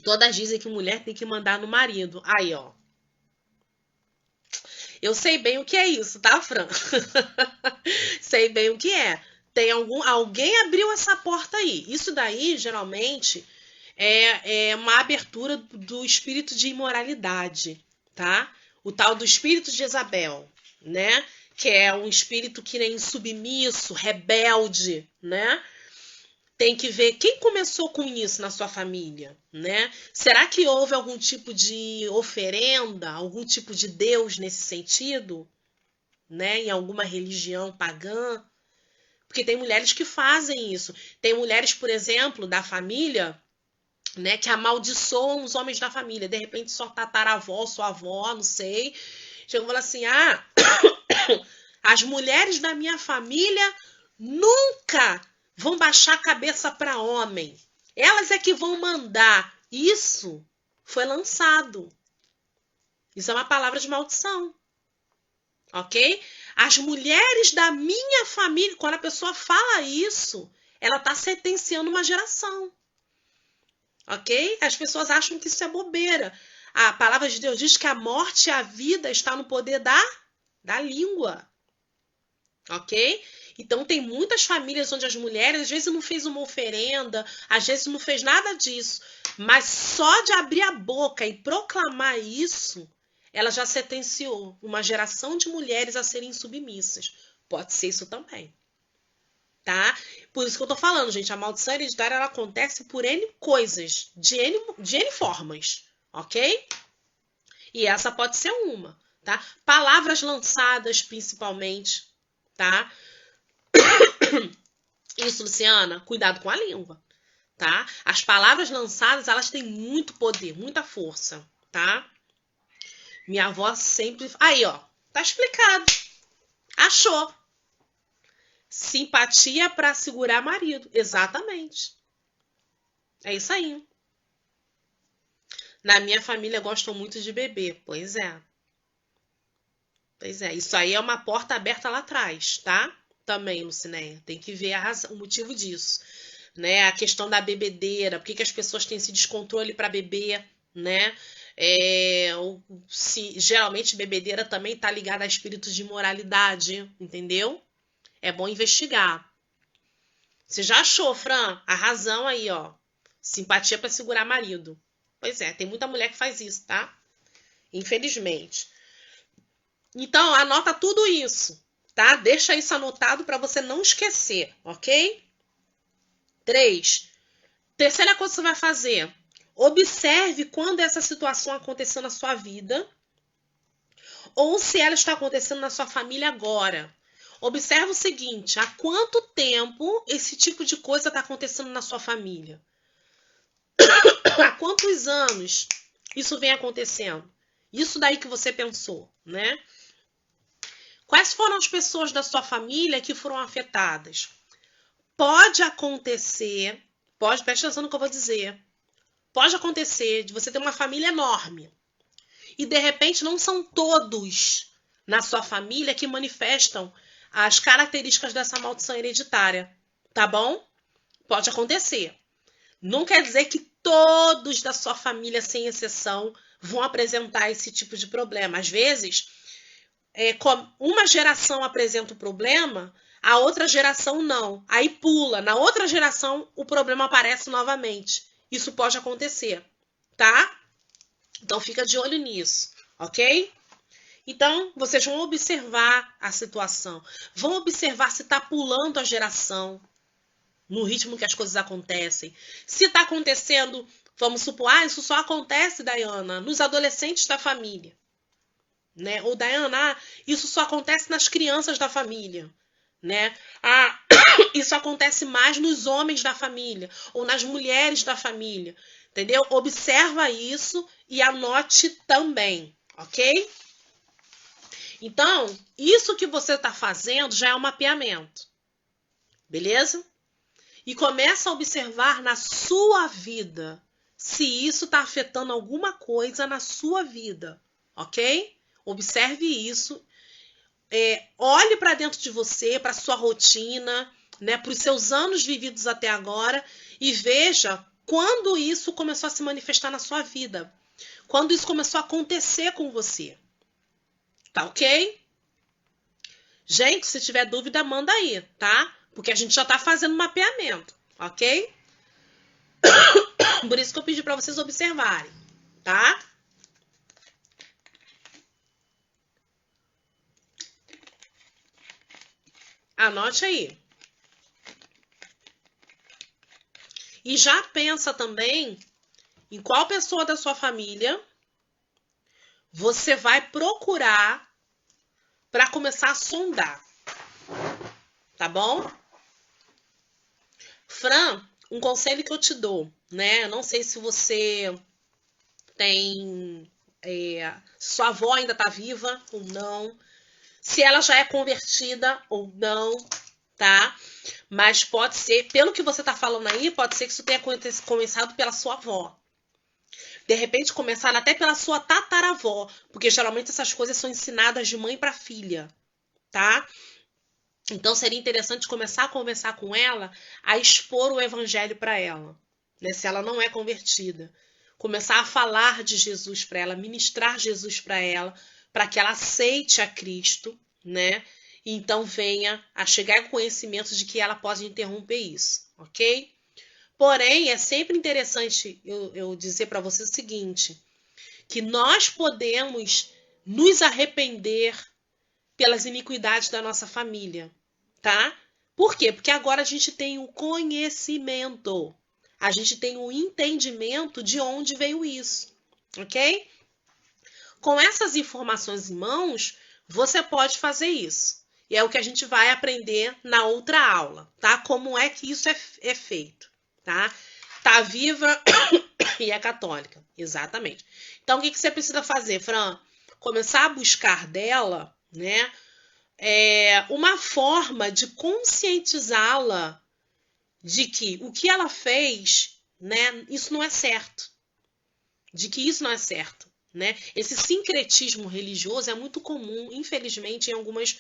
A: Todas dizem que mulher tem que mandar no marido. Aí, ó. Eu sei bem o que é isso, tá, Fran? Sei bem o que é. Alguém abriu essa porta aí. Isso daí, geralmente, é uma abertura do espírito de imoralidade, tá? O tal do espírito de Jezabel, né? Que é um espírito que nem insubmisso, rebelde, né? Tem que ver quem começou com isso na sua família, né? Será que houve algum tipo de oferenda, algum tipo de Deus nesse sentido, né? Em alguma religião pagã? Porque tem mulheres que fazem isso. Tem mulheres, por exemplo, da família, né, que amaldiçoam os homens da família. De repente, sua tataravó, sua avó, não sei, chegam e falam assim: ah, as mulheres da minha família nunca vão baixar a cabeça para homem. Elas é que vão mandar. Isso foi lançado. Isso é uma palavra de maldição. Ok? As mulheres da minha família, quando a pessoa fala isso, ela está sentenciando uma geração. Ok? As pessoas acham que isso é bobeira. A palavra de Deus diz que a morte e a vida está no poder da língua. Ok? Então tem muitas famílias onde as mulheres às vezes não fez uma oferenda, às vezes não fez nada disso, mas só de abrir a boca e proclamar isso, ela já sentenciou uma geração de mulheres a serem submissas. Pode ser isso também, tá? Por isso que eu tô falando, gente, a maldição hereditária ela acontece por N coisas, de N formas, ok? E essa pode ser uma, tá? Palavras lançadas principalmente, tá? Isso, Luciana, cuidado com a língua, tá? As palavras lançadas, elas têm muito poder, muita força, tá? Minha avó sempre... Aí, ó, tá explicado. Achou. Simpatia para segurar marido. Exatamente. É isso aí. Na minha família gostam muito de beber. Pois é. Pois é. Isso aí é uma porta aberta lá atrás, tá? Também, Lucinéia. Tem que ver o motivo disso. Né? A questão da bebedeira. Por que as pessoas têm esse descontrole para beber, né? Geralmente bebedeira também está ligada a espíritos de imoralidade, entendeu? É bom investigar. Você já achou, Fran? A razão aí, ó. Simpatia para segurar marido. Pois é, tem muita mulher que faz isso, tá? Infelizmente. Então, anota tudo isso, tá? Deixa isso anotado para você não esquecer, ok? 3. Terceira coisa que você vai fazer. Observe quando essa situação aconteceu na sua vida ou se ela está acontecendo na sua família agora. Observe o seguinte, há quanto tempo esse tipo de coisa está acontecendo na sua família? Há quantos anos isso vem acontecendo? Isso daí que você pensou, né? Quais foram as pessoas da sua família que foram afetadas? Pode acontecer, preste atenção no que eu vou dizer. Pode acontecer de você ter uma família enorme e de repente não são todos na sua família que manifestam as características dessa maldição hereditária, tá bom? Pode acontecer. Não quer dizer que todos da sua família, sem exceção, vão apresentar esse tipo de problema. Às vezes, uma geração apresenta o problema, a outra geração não. Aí pula. Na outra geração, o problema aparece novamente. Isso pode acontecer, tá? Então, fica de olho nisso, ok? Então, vocês vão observar a situação. Vão observar se está pulando a geração no ritmo que as coisas acontecem. Se está acontecendo, vamos supor, isso só acontece, Dayana, nos adolescentes da família. Né? Ou, Dayana, isso só acontece nas crianças da família. Né? Isso acontece mais nos homens da família ou nas mulheres da família. Entendeu? Observa isso e anote também, ok? Então, isso que você está fazendo já é um mapeamento. Beleza? E começa a observar na sua vida se isso está afetando alguma coisa na sua vida, ok? Observe isso. Olhe para dentro de você, para sua rotina, né, para os seus anos vividos até agora e veja quando isso começou a se manifestar na sua vida. Quando isso começou a acontecer com você. Tá ok? Gente, se tiver dúvida, manda aí, tá? Porque a gente já tá fazendo mapeamento, ok? Por isso que eu pedi para vocês observarem, tá? Anote aí. E já pensa também em qual pessoa da sua família você vai procurar para começar a sondar. Tá bom? Fran, um conselho que eu te dou, né? Eu não sei se você tem... sua avó ainda tá viva ou não. Se ela já é convertida ou não, tá? Mas pode ser, pelo que você tá falando aí, pode ser que isso tenha começado pela sua avó. De repente, começaram até pela sua tataravó, porque geralmente essas coisas são ensinadas de mãe para filha, tá? Então, seria interessante começar a conversar com ela, a expor o evangelho para ela, né? Se ela não é convertida. Começar a falar de Jesus para ela, ministrar Jesus para ela, para que ela aceite a Cristo, né? E então venha a chegar ao conhecimento de que ela pode interromper isso, ok? Porém, é sempre interessante eu dizer para você o seguinte, que nós podemos nos arrepender pelas iniquidades da nossa família, tá? Por quê? Porque agora a gente tem o conhecimento, a gente tem o entendimento de onde veio isso, ok? Com essas informações em mãos, você pode fazer isso. E é o que a gente vai aprender na outra aula, tá? Como é que isso é feito, tá? Tá viva e é católica, exatamente. Então, o que você precisa fazer, Fran? Começar a buscar dela, né? Uma forma de conscientizá-la de que o que ela fez, né? Isso não é certo. de que isso não é certo, né? Esse sincretismo religioso é muito comum, infelizmente, em algumas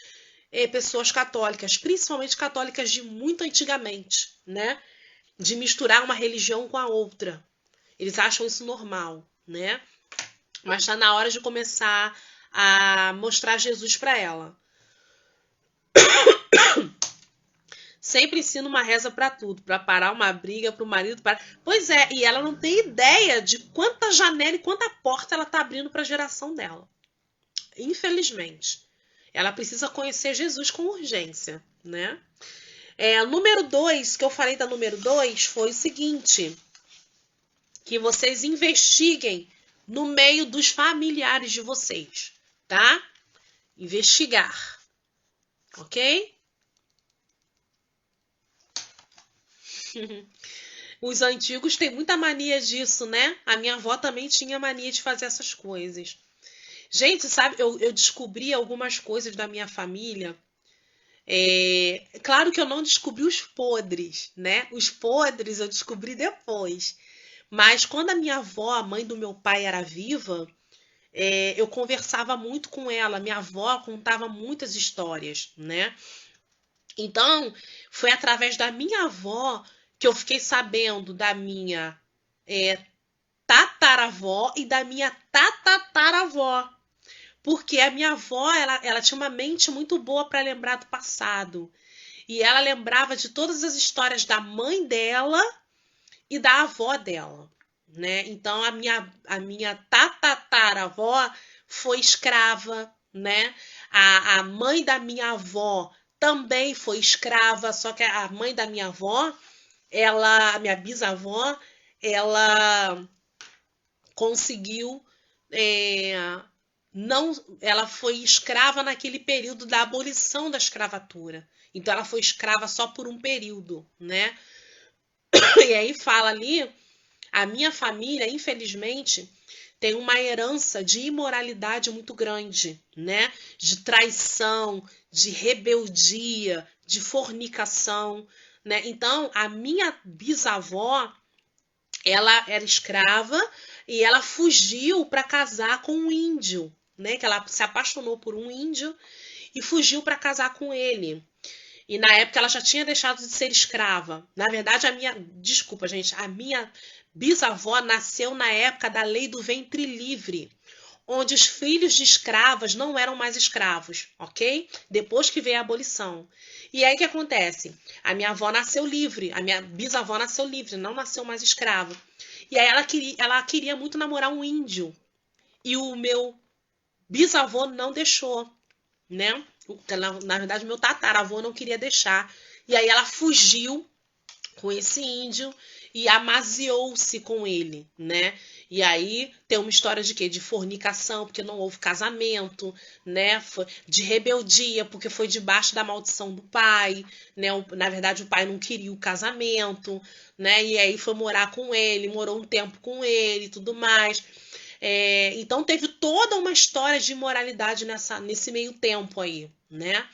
A: pessoas católicas, principalmente católicas de muito antigamente, né? De misturar uma religião com a outra. Eles acham isso normal, né? Mas está na hora de começar a mostrar Jesus para ela. Sempre ensina uma reza para tudo, para parar uma briga, para o marido parar. Pois é, e ela não tem ideia de quanta janela e quanta porta ela está abrindo para a geração dela. Infelizmente. Ela precisa conhecer Jesus com urgência, né? Número 2, que eu falei da número 2, foi o seguinte: que vocês investiguem no meio dos familiares de vocês, tá? Investigar, ok? Os antigos têm muita mania disso, né? A minha avó também tinha mania de fazer essas coisas. Gente, sabe, eu descobri algumas coisas da minha família. Claro que eu não descobri os podres, né? Os podres eu descobri depois. Mas quando a minha avó, a mãe do meu pai, era viva, eu conversava muito com ela. Minha avó contava muitas histórias, né? Então, foi através da minha avó que eu fiquei sabendo da minha é, tataravó e da minha tatataravó. Porque a minha avó, ela tinha uma mente muito boa para lembrar do passado. E ela lembrava de todas as histórias da mãe dela e da avó dela, né? Então a minha tatataravó foi escrava, né? A mãe da minha avó também foi escrava, só que a mãe da minha avó, a minha bisavó, ela conseguiu é, não, ela foi escrava naquele período da abolição da escravatura. Então ela foi escrava só por um período, né? E aí fala ali, a minha família, infelizmente, tem uma herança de imoralidade muito grande, né? De traição, de rebeldia, de fornicação, né? Então, a minha bisavó, ela era escrava e ela fugiu para casar com um índio, né? Que ela se apaixonou por um índio e fugiu para casar com ele. E na época ela já tinha deixado de ser escrava. Na verdade, desculpa, gente, a minha bisavó nasceu na época da lei do ventre livre, onde os filhos de escravas não eram mais escravos, ok? Depois que veio a abolição. E aí o que acontece? A minha avó nasceu livre, a minha bisavó nasceu livre, não nasceu mais escrava. E aí ela queria muito namorar um índio. E o meu bisavô não deixou, né? Na verdade, meu tataravô não queria deixar. E aí ela fugiu com esse índio e amaziou-se com ele, né? E aí tem uma história de quê? De fornicação, porque não houve casamento, né? De rebeldia, porque foi debaixo da maldição do pai, né? Na verdade, o pai não queria o casamento, né? E aí foi morar com ele, morou um tempo com ele e tudo mais. Então teve toda uma história de imoralidade nesse meio tempo aí, né?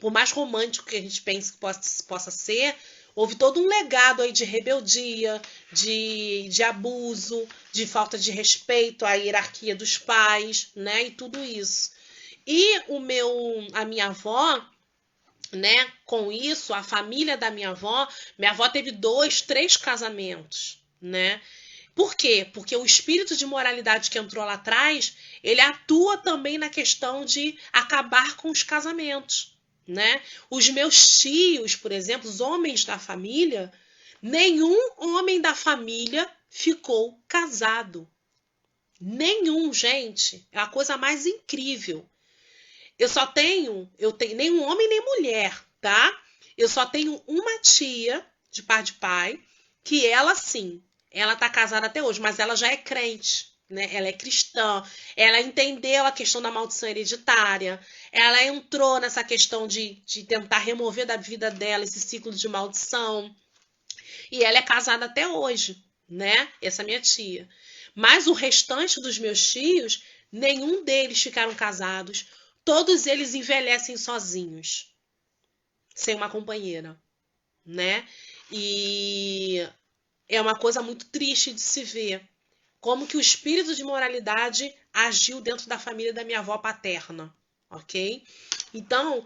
A: Por mais romântico que a gente pense que possa ser, houve todo um legado aí de rebeldia, de abuso, de falta de respeito à hierarquia dos pais, né? E tudo isso. E a minha avó, né? Com isso, a família da minha avó teve 2, 3 casamentos, né? Por quê? Porque o espírito de moralidade que entrou lá atrás, ele atua também na questão de acabar com os casamentos, né? Os meus tios, por exemplo, os homens da família, nenhum homem da família ficou casado. Nenhum, gente. É a coisa mais incrível. Eu tenho nem homem nem mulher, tá? Eu só tenho uma tia de par de pai, que ela sim, ela tá casada até hoje, mas ela já é crente, né? Ela é cristã, ela entendeu a questão da maldição hereditária, ela entrou nessa questão de tentar remover da vida dela esse ciclo de maldição, e ela é casada até hoje, né? Essa minha tia. Mas o restante dos meus tios, nenhum deles ficaram casados. Todos eles envelhecem sozinhos, sem uma companheira, né? E é uma coisa muito triste de se ver, como que o espírito de moralidade agiu dentro da família da minha avó paterna, ok? Então,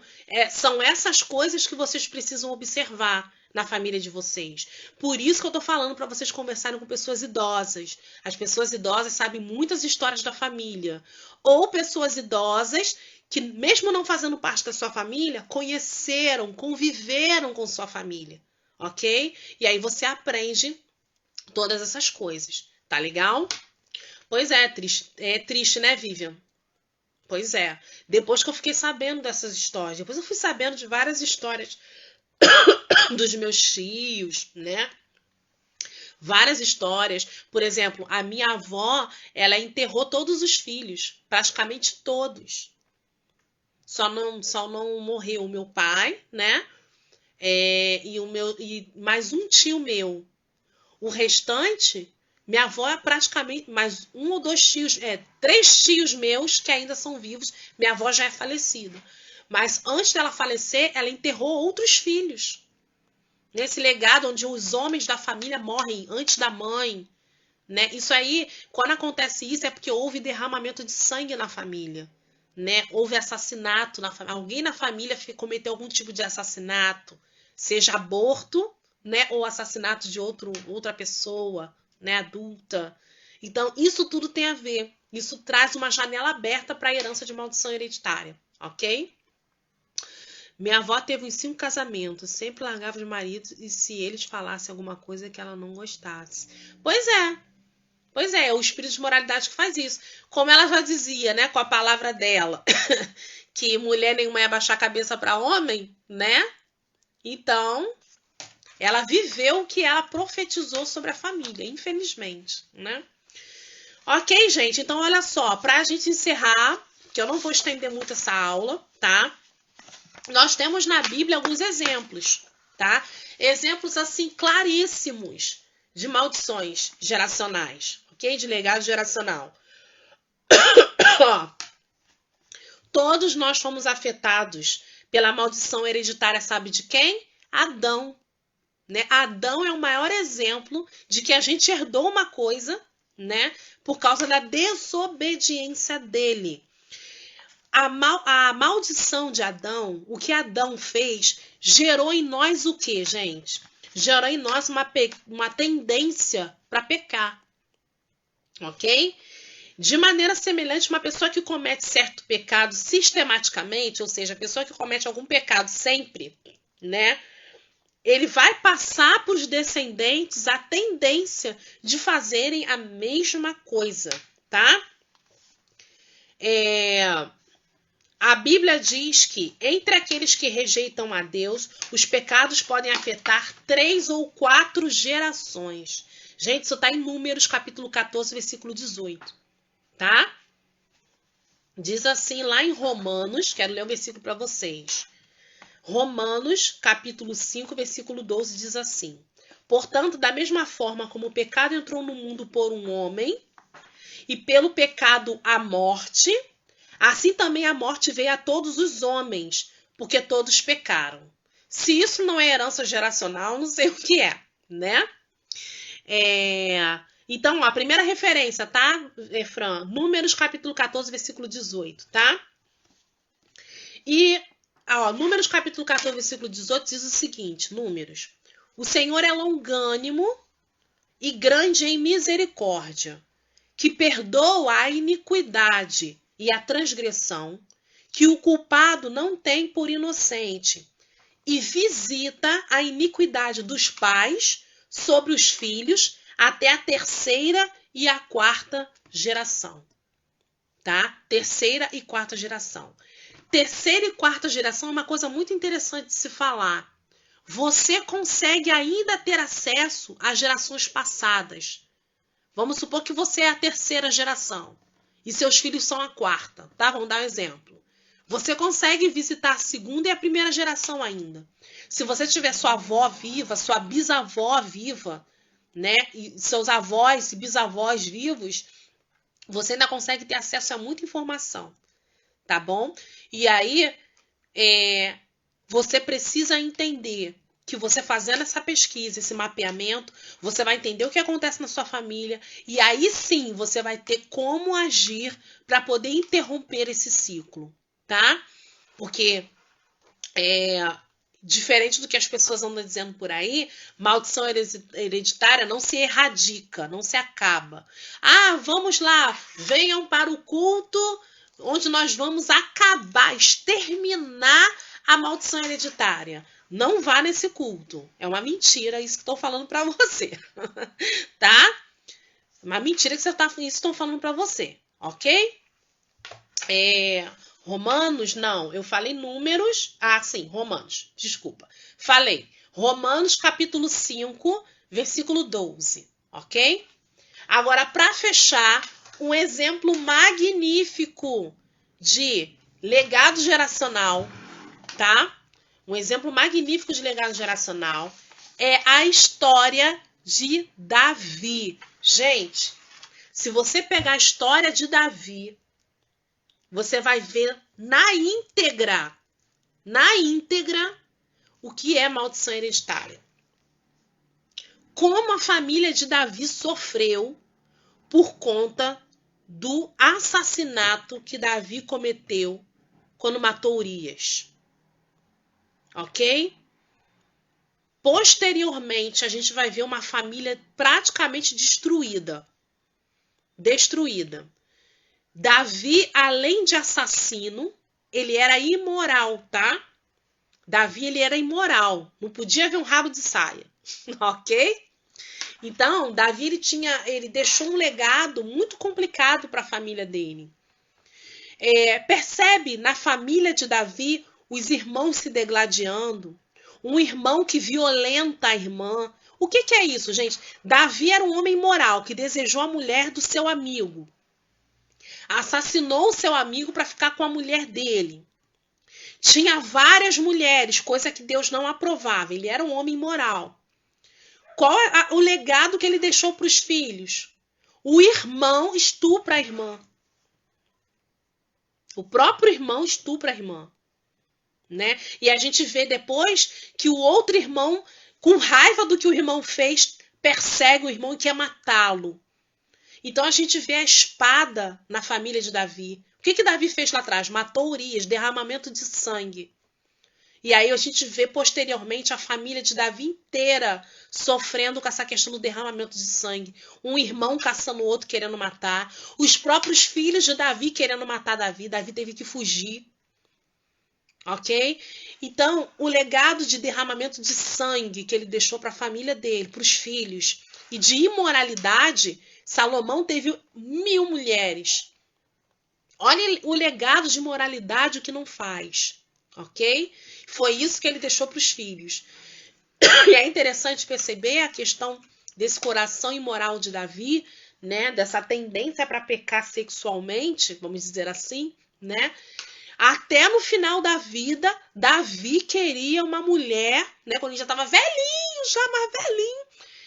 A: são essas coisas que vocês precisam observar na família de vocês. Por isso que eu tô falando para vocês conversarem com pessoas idosas. As pessoas idosas sabem muitas histórias da família. Ou pessoas idosas que, mesmo não fazendo parte da sua família, conheceram, conviveram com sua família, ok? E aí você aprende todas essas coisas, tá legal? Pois é triste, né, Vivian? Pois é. Depois que eu fiquei sabendo dessas histórias, depois eu fui sabendo de várias histórias dos meus tios, né? Várias histórias. Por exemplo, a minha avó, ela enterrou todos os filhos, praticamente todos. Só não morreu o meu pai, né? E mais um tio meu. O restante, minha avó é praticamente mais um ou dois tios, 3 tios meus que ainda são vivos. Minha avó já é falecida. Mas antes dela falecer, ela enterrou outros filhos. Nesse legado onde os homens da família morrem antes da mãe, né? Isso aí, quando acontece isso, é porque houve derramamento de sangue na família, né? Houve assassinato na família. Alguém na família cometeu algum tipo de assassinato, seja aborto, né? Ou assassinato de outra pessoa, né? Adulta. Então, isso tudo tem a ver. Isso traz uma janela aberta para a herança de maldição hereditária, ok? Minha avó teve uns 5 casamentos, sempre largava os maridos e se eles falassem alguma coisa que ela não gostasse. Pois é o espírito de moralidade que faz isso. Como ela já dizia, né, com a palavra dela, que mulher nenhuma ia baixar a cabeça para homem, né? Então, ela viveu o que ela profetizou sobre a família, infelizmente, né? Ok, gente, então olha só, pra gente encerrar, que eu não vou estender muito essa aula, tá? Nós temos na Bíblia alguns exemplos, tá? Exemplos, assim, claríssimos de maldições geracionais, ok? De legado geracional. Todos nós fomos afetados pela maldição hereditária, sabe de quem? Adão. Né? Adão é o maior exemplo de que a gente herdou uma coisa, né? Por causa da desobediência dele. A maldição de Adão, o que Adão fez, gerou em nós o que, gente? Gerou em nós uma tendência para pecar, ok? De maneira semelhante, uma pessoa que comete certo pecado sistematicamente, ou seja, a pessoa que comete algum pecado sempre, né? Ele vai passar para os descendentes a tendência de fazerem a mesma coisa, tá? A Bíblia diz que, entre aqueles que rejeitam a Deus, os pecados podem afetar 3 ou 4 gerações. Gente, isso está em Números, capítulo 14, versículo 18. Tá? Diz assim lá em Romanos, quero ler o versículo para vocês. Romanos, capítulo 5, versículo 12, diz assim: portanto, da mesma forma como o pecado entrou no mundo por um homem, e pelo pecado a morte, assim também a morte veio a todos os homens, porque todos pecaram. Se isso não é herança geracional, não sei o que é, né? Então, a primeira referência, tá, Fran? Números, capítulo 14, versículo 18, tá? E, Números, capítulo 14, versículo 18, diz o seguinte, Números: o Senhor é longânimo e grande em misericórdia, que perdoa a iniquidade e a transgressão, que o culpado não tem por inocente, e visita a iniquidade dos pais sobre os filhos até a 3ª e a 4ª geração. Tá? 3ª e 4ª geração. 3ª e 4ª geração é uma coisa muito interessante de se falar. Você consegue ainda ter acesso às gerações passadas. Vamos supor que você é a 3ª geração e seus filhos são a 4ª, tá? Vamos dar um exemplo. Você consegue visitar a 2ª e a 1ª geração ainda. Se você tiver sua avó viva, sua bisavó viva, né? E seus avós e bisavós vivos, você ainda consegue ter acesso a muita informação, tá bom? E aí, você precisa entender que você fazendo essa pesquisa, esse mapeamento, você vai entender o que acontece na sua família e aí sim você vai ter como agir para poder interromper esse ciclo, tá? Porque diferente do que as pessoas andam dizendo por aí, maldição hereditária não se erradica, não se acaba. Ah, vamos lá, venham para o culto onde nós vamos acabar, exterminar a maldição hereditária. Não vá nesse culto. É uma mentira isso que estou falando para você. Tá? Uma mentira que estou falando para você. Ok? Romanos, não. Eu falei números. Ah, sim, Romanos. Desculpa. Falei. Romanos capítulo 5, versículo 12. Ok? Agora, para fechar, um exemplo magnífico de legado geracional, tá? Um exemplo magnífico de legado geracional é a história de Davi. Gente, se você pegar a história de Davi, você vai ver na íntegra, o que é maldição hereditária. Como a família de Davi sofreu por conta do assassinato que Davi cometeu quando matou Urias. Ok? Posteriormente, a gente vai ver uma família praticamente destruída. Davi, além de assassino, ele era imoral, tá? Davi, ele era imoral. Não podia haver um rabo de saia. Ok? Então, Davi, ele deixou um legado muito complicado para a família dele. Percebe na família de Davi os irmãos se degladiando, um irmão que violenta a irmã. O que é isso, gente? Davi era um homem moral que desejou a mulher do seu amigo. Assassinou o seu amigo para ficar com a mulher dele. Tinha várias mulheres, coisa que Deus não aprovava. Ele era um homem moral. Qual é o legado que ele deixou para os filhos? O irmão estupra a irmã. O próprio irmão estupra a irmã. Né? E a gente vê depois que o outro irmão, com raiva do que o irmão fez, persegue o irmão e quer matá-lo. Então a gente vê a espada na família de Davi. O que Davi fez lá atrás? Matou Urias, derramamento de sangue. E aí a gente vê posteriormente a família de Davi inteira sofrendo com essa questão do derramamento de sangue. Um irmão caçando o outro, querendo matar. Os próprios filhos de Davi querendo matar Davi. Davi teve que fugir. Ok? Então, o legado de derramamento de sangue que ele deixou para a família dele, para os filhos, e de imoralidade, Salomão teve 1000 mulheres. Olha o legado de moralidade, o que não faz. Ok? Foi isso que ele deixou para os filhos. E é interessante perceber a questão desse coração imoral de Davi, né? Dessa tendência para pecar sexualmente, vamos dizer assim, né? Até no final da vida, Davi queria uma mulher, né? Quando ele já estava velhinho, já mais velhinho,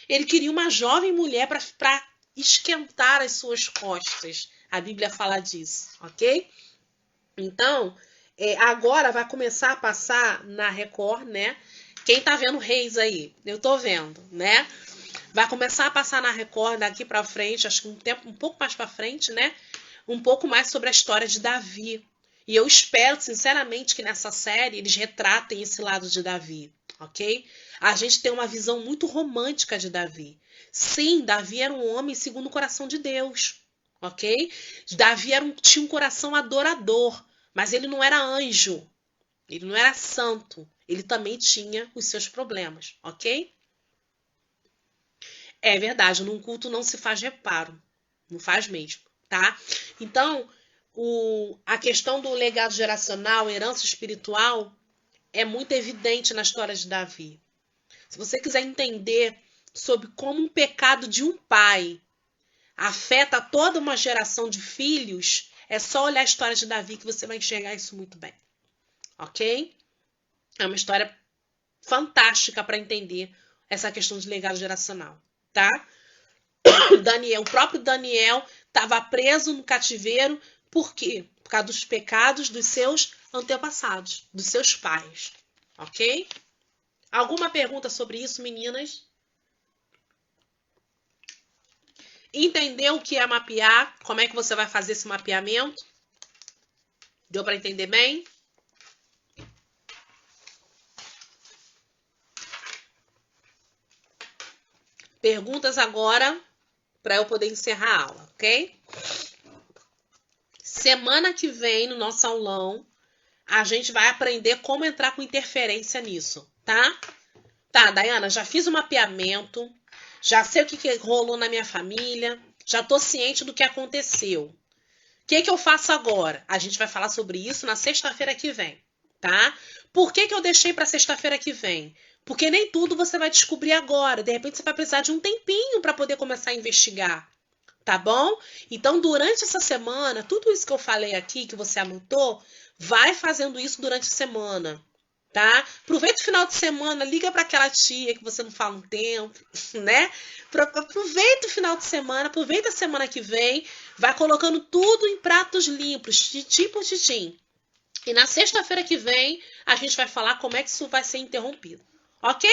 A: ele queria uma jovem mulher para esquentar as suas costas. A Bíblia fala disso, ok? Então, agora vai começar a passar na Record, né? Quem tá vendo Reis aí? Eu tô vendo, né? Vai começar a passar na Record daqui para frente, acho que um pouco mais para frente, né? Um pouco mais sobre a história de Davi. E eu espero, sinceramente, que nessa série eles retratem esse lado de Davi, ok? A gente tem uma visão muito romântica de Davi. Sim, Davi era um homem segundo o coração de Deus, ok? Davi tinha um coração adorador, mas ele não era anjo, ele não era santo, ele também tinha os seus problemas, ok? É verdade, num culto não se faz reparo, não faz mesmo, tá? Então, a questão do legado geracional, herança espiritual, é muito evidente na história de Davi. Se você quiser entender sobre como um pecado de um pai afeta toda uma geração de filhos, é só olhar a história de Davi que você vai enxergar isso muito bem. Ok? É uma história fantástica para entender essa questão de legado geracional, tá? O próprio Daniel estava preso no cativeiro. Por quê? Por causa dos pecados dos seus antepassados, dos seus pais. Ok? Alguma pergunta sobre isso, meninas? Entendeu o que é mapear? Como é que você vai fazer esse mapeamento? Deu para entender bem? Perguntas agora para eu poder encerrar a aula, ok? Semana que vem, no nosso aulão, a gente vai aprender como entrar com interferência nisso, tá? Tá, Dayana, já fiz o mapeamento, já sei o que rolou na minha família, já tô ciente do que aconteceu. O que eu faço agora? A gente vai falar sobre isso na sexta-feira que vem, tá? Por que eu deixei para sexta-feira que vem? Porque nem tudo você vai descobrir agora. De repente você vai precisar de um tempinho para poder começar a investigar, tá bom? Então, durante essa semana, tudo isso que eu falei aqui, que você anotou, vai fazendo isso durante a semana, tá? Aproveita o final de semana, liga para aquela tia que você não fala um tempo, né? Aproveita o final de semana, aproveita a semana que vem, vai colocando tudo em pratos limpos, titim por titim. E na sexta-feira que vem, a gente vai falar como é que isso vai ser interrompido, ok?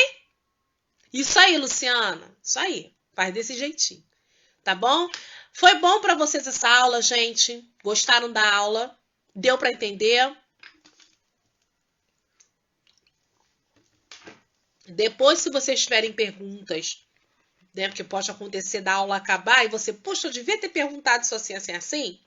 A: Isso aí, Luciana, isso aí, faz desse jeitinho, tá bom? Foi bom para vocês essa aula, gente? Gostaram da aula? Deu para entender? Depois, se vocês tiverem perguntas, né, porque pode acontecer da aula acabar e você, poxa, eu devia ter perguntado isso assim, assim, assim,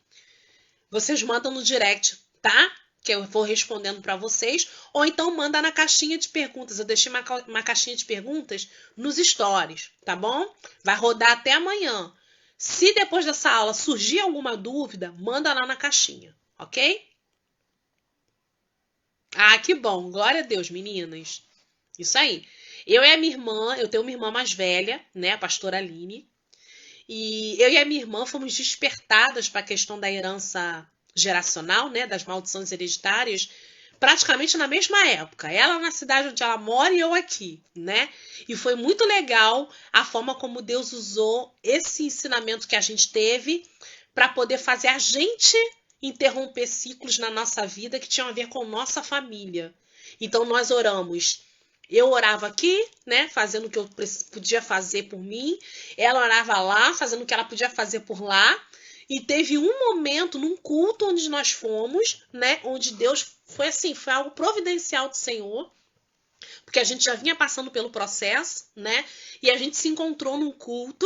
A: vocês mandam no direct, tá? Que eu vou respondendo para vocês, ou então manda na caixinha de perguntas. Eu deixei uma caixinha de perguntas nos stories, tá bom? Vai rodar até amanhã. Se depois dessa aula surgir alguma dúvida, manda lá na caixinha, ok? Ah, que bom. Glória a Deus, meninas. Isso aí. Eu e a minha irmã, eu tenho uma irmã mais velha, né, a pastora Aline, e eu e a minha irmã fomos despertadas para a questão da herança geracional, né, das maldições hereditárias, praticamente na mesma época. Ela na cidade onde ela mora e eu aqui, né? E foi muito legal a forma como Deus usou esse ensinamento que a gente teve para poder fazer a gente interromper ciclos na nossa vida que tinham a ver com nossa família. Então nós oramos. Eu orava aqui, né, fazendo o que eu podia fazer por mim. Ela orava lá, fazendo o que ela podia fazer por lá. E teve um momento num culto onde nós fomos, né, onde Deus foi assim, foi algo providencial do Senhor, porque a gente já vinha passando pelo processo, né? E a gente se encontrou num culto,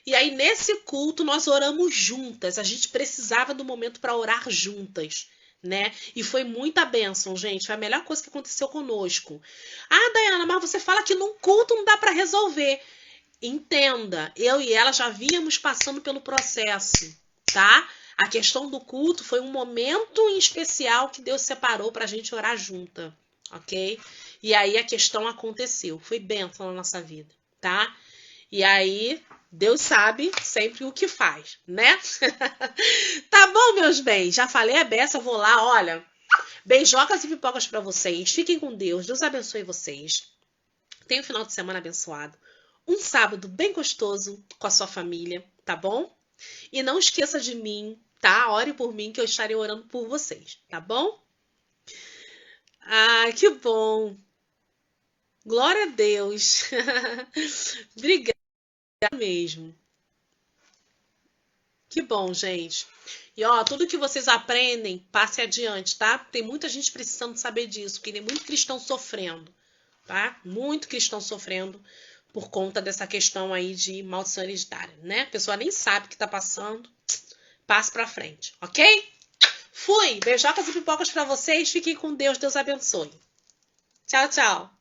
A: e aí nesse culto nós oramos juntas. A gente precisava do momento para orar juntas, né? E foi muita bênção, gente. Foi a melhor coisa que aconteceu conosco. Ah, Dayana, mas você fala que num culto não dá para resolver. Entenda, eu e ela já vínhamos passando pelo processo, tá? A questão do culto foi um momento em especial que Deus separou para a gente orar junta, ok? E aí a questão aconteceu, foi bênção na nossa vida, tá? E aí Deus sabe sempre o que faz, né? Tá bom, meus bens, já falei a beça, eu vou lá, olha. Beijocas e pipocas para vocês, fiquem com Deus, Deus abençoe vocês. Tenha um final de semana abençoado. Um sábado bem gostoso com a sua família, tá bom? E não esqueça de mim, tá? Ore por mim que eu estarei orando por vocês, tá bom? Ah, que bom. Glória a Deus. Obrigada mesmo. Que bom, gente. E ó, tudo que vocês aprendem, passe adiante, tá? Tem muita gente precisando saber disso, porque tem muito cristão sofrendo, tá? Muito cristão sofrendo por conta dessa questão aí de maldição hereditária, né? A pessoa nem sabe o que tá passando. Passe pra frente, ok? Fui! Beijocas e pipocas pra vocês. Fiquem com Deus. Deus abençoe. Tchau, tchau.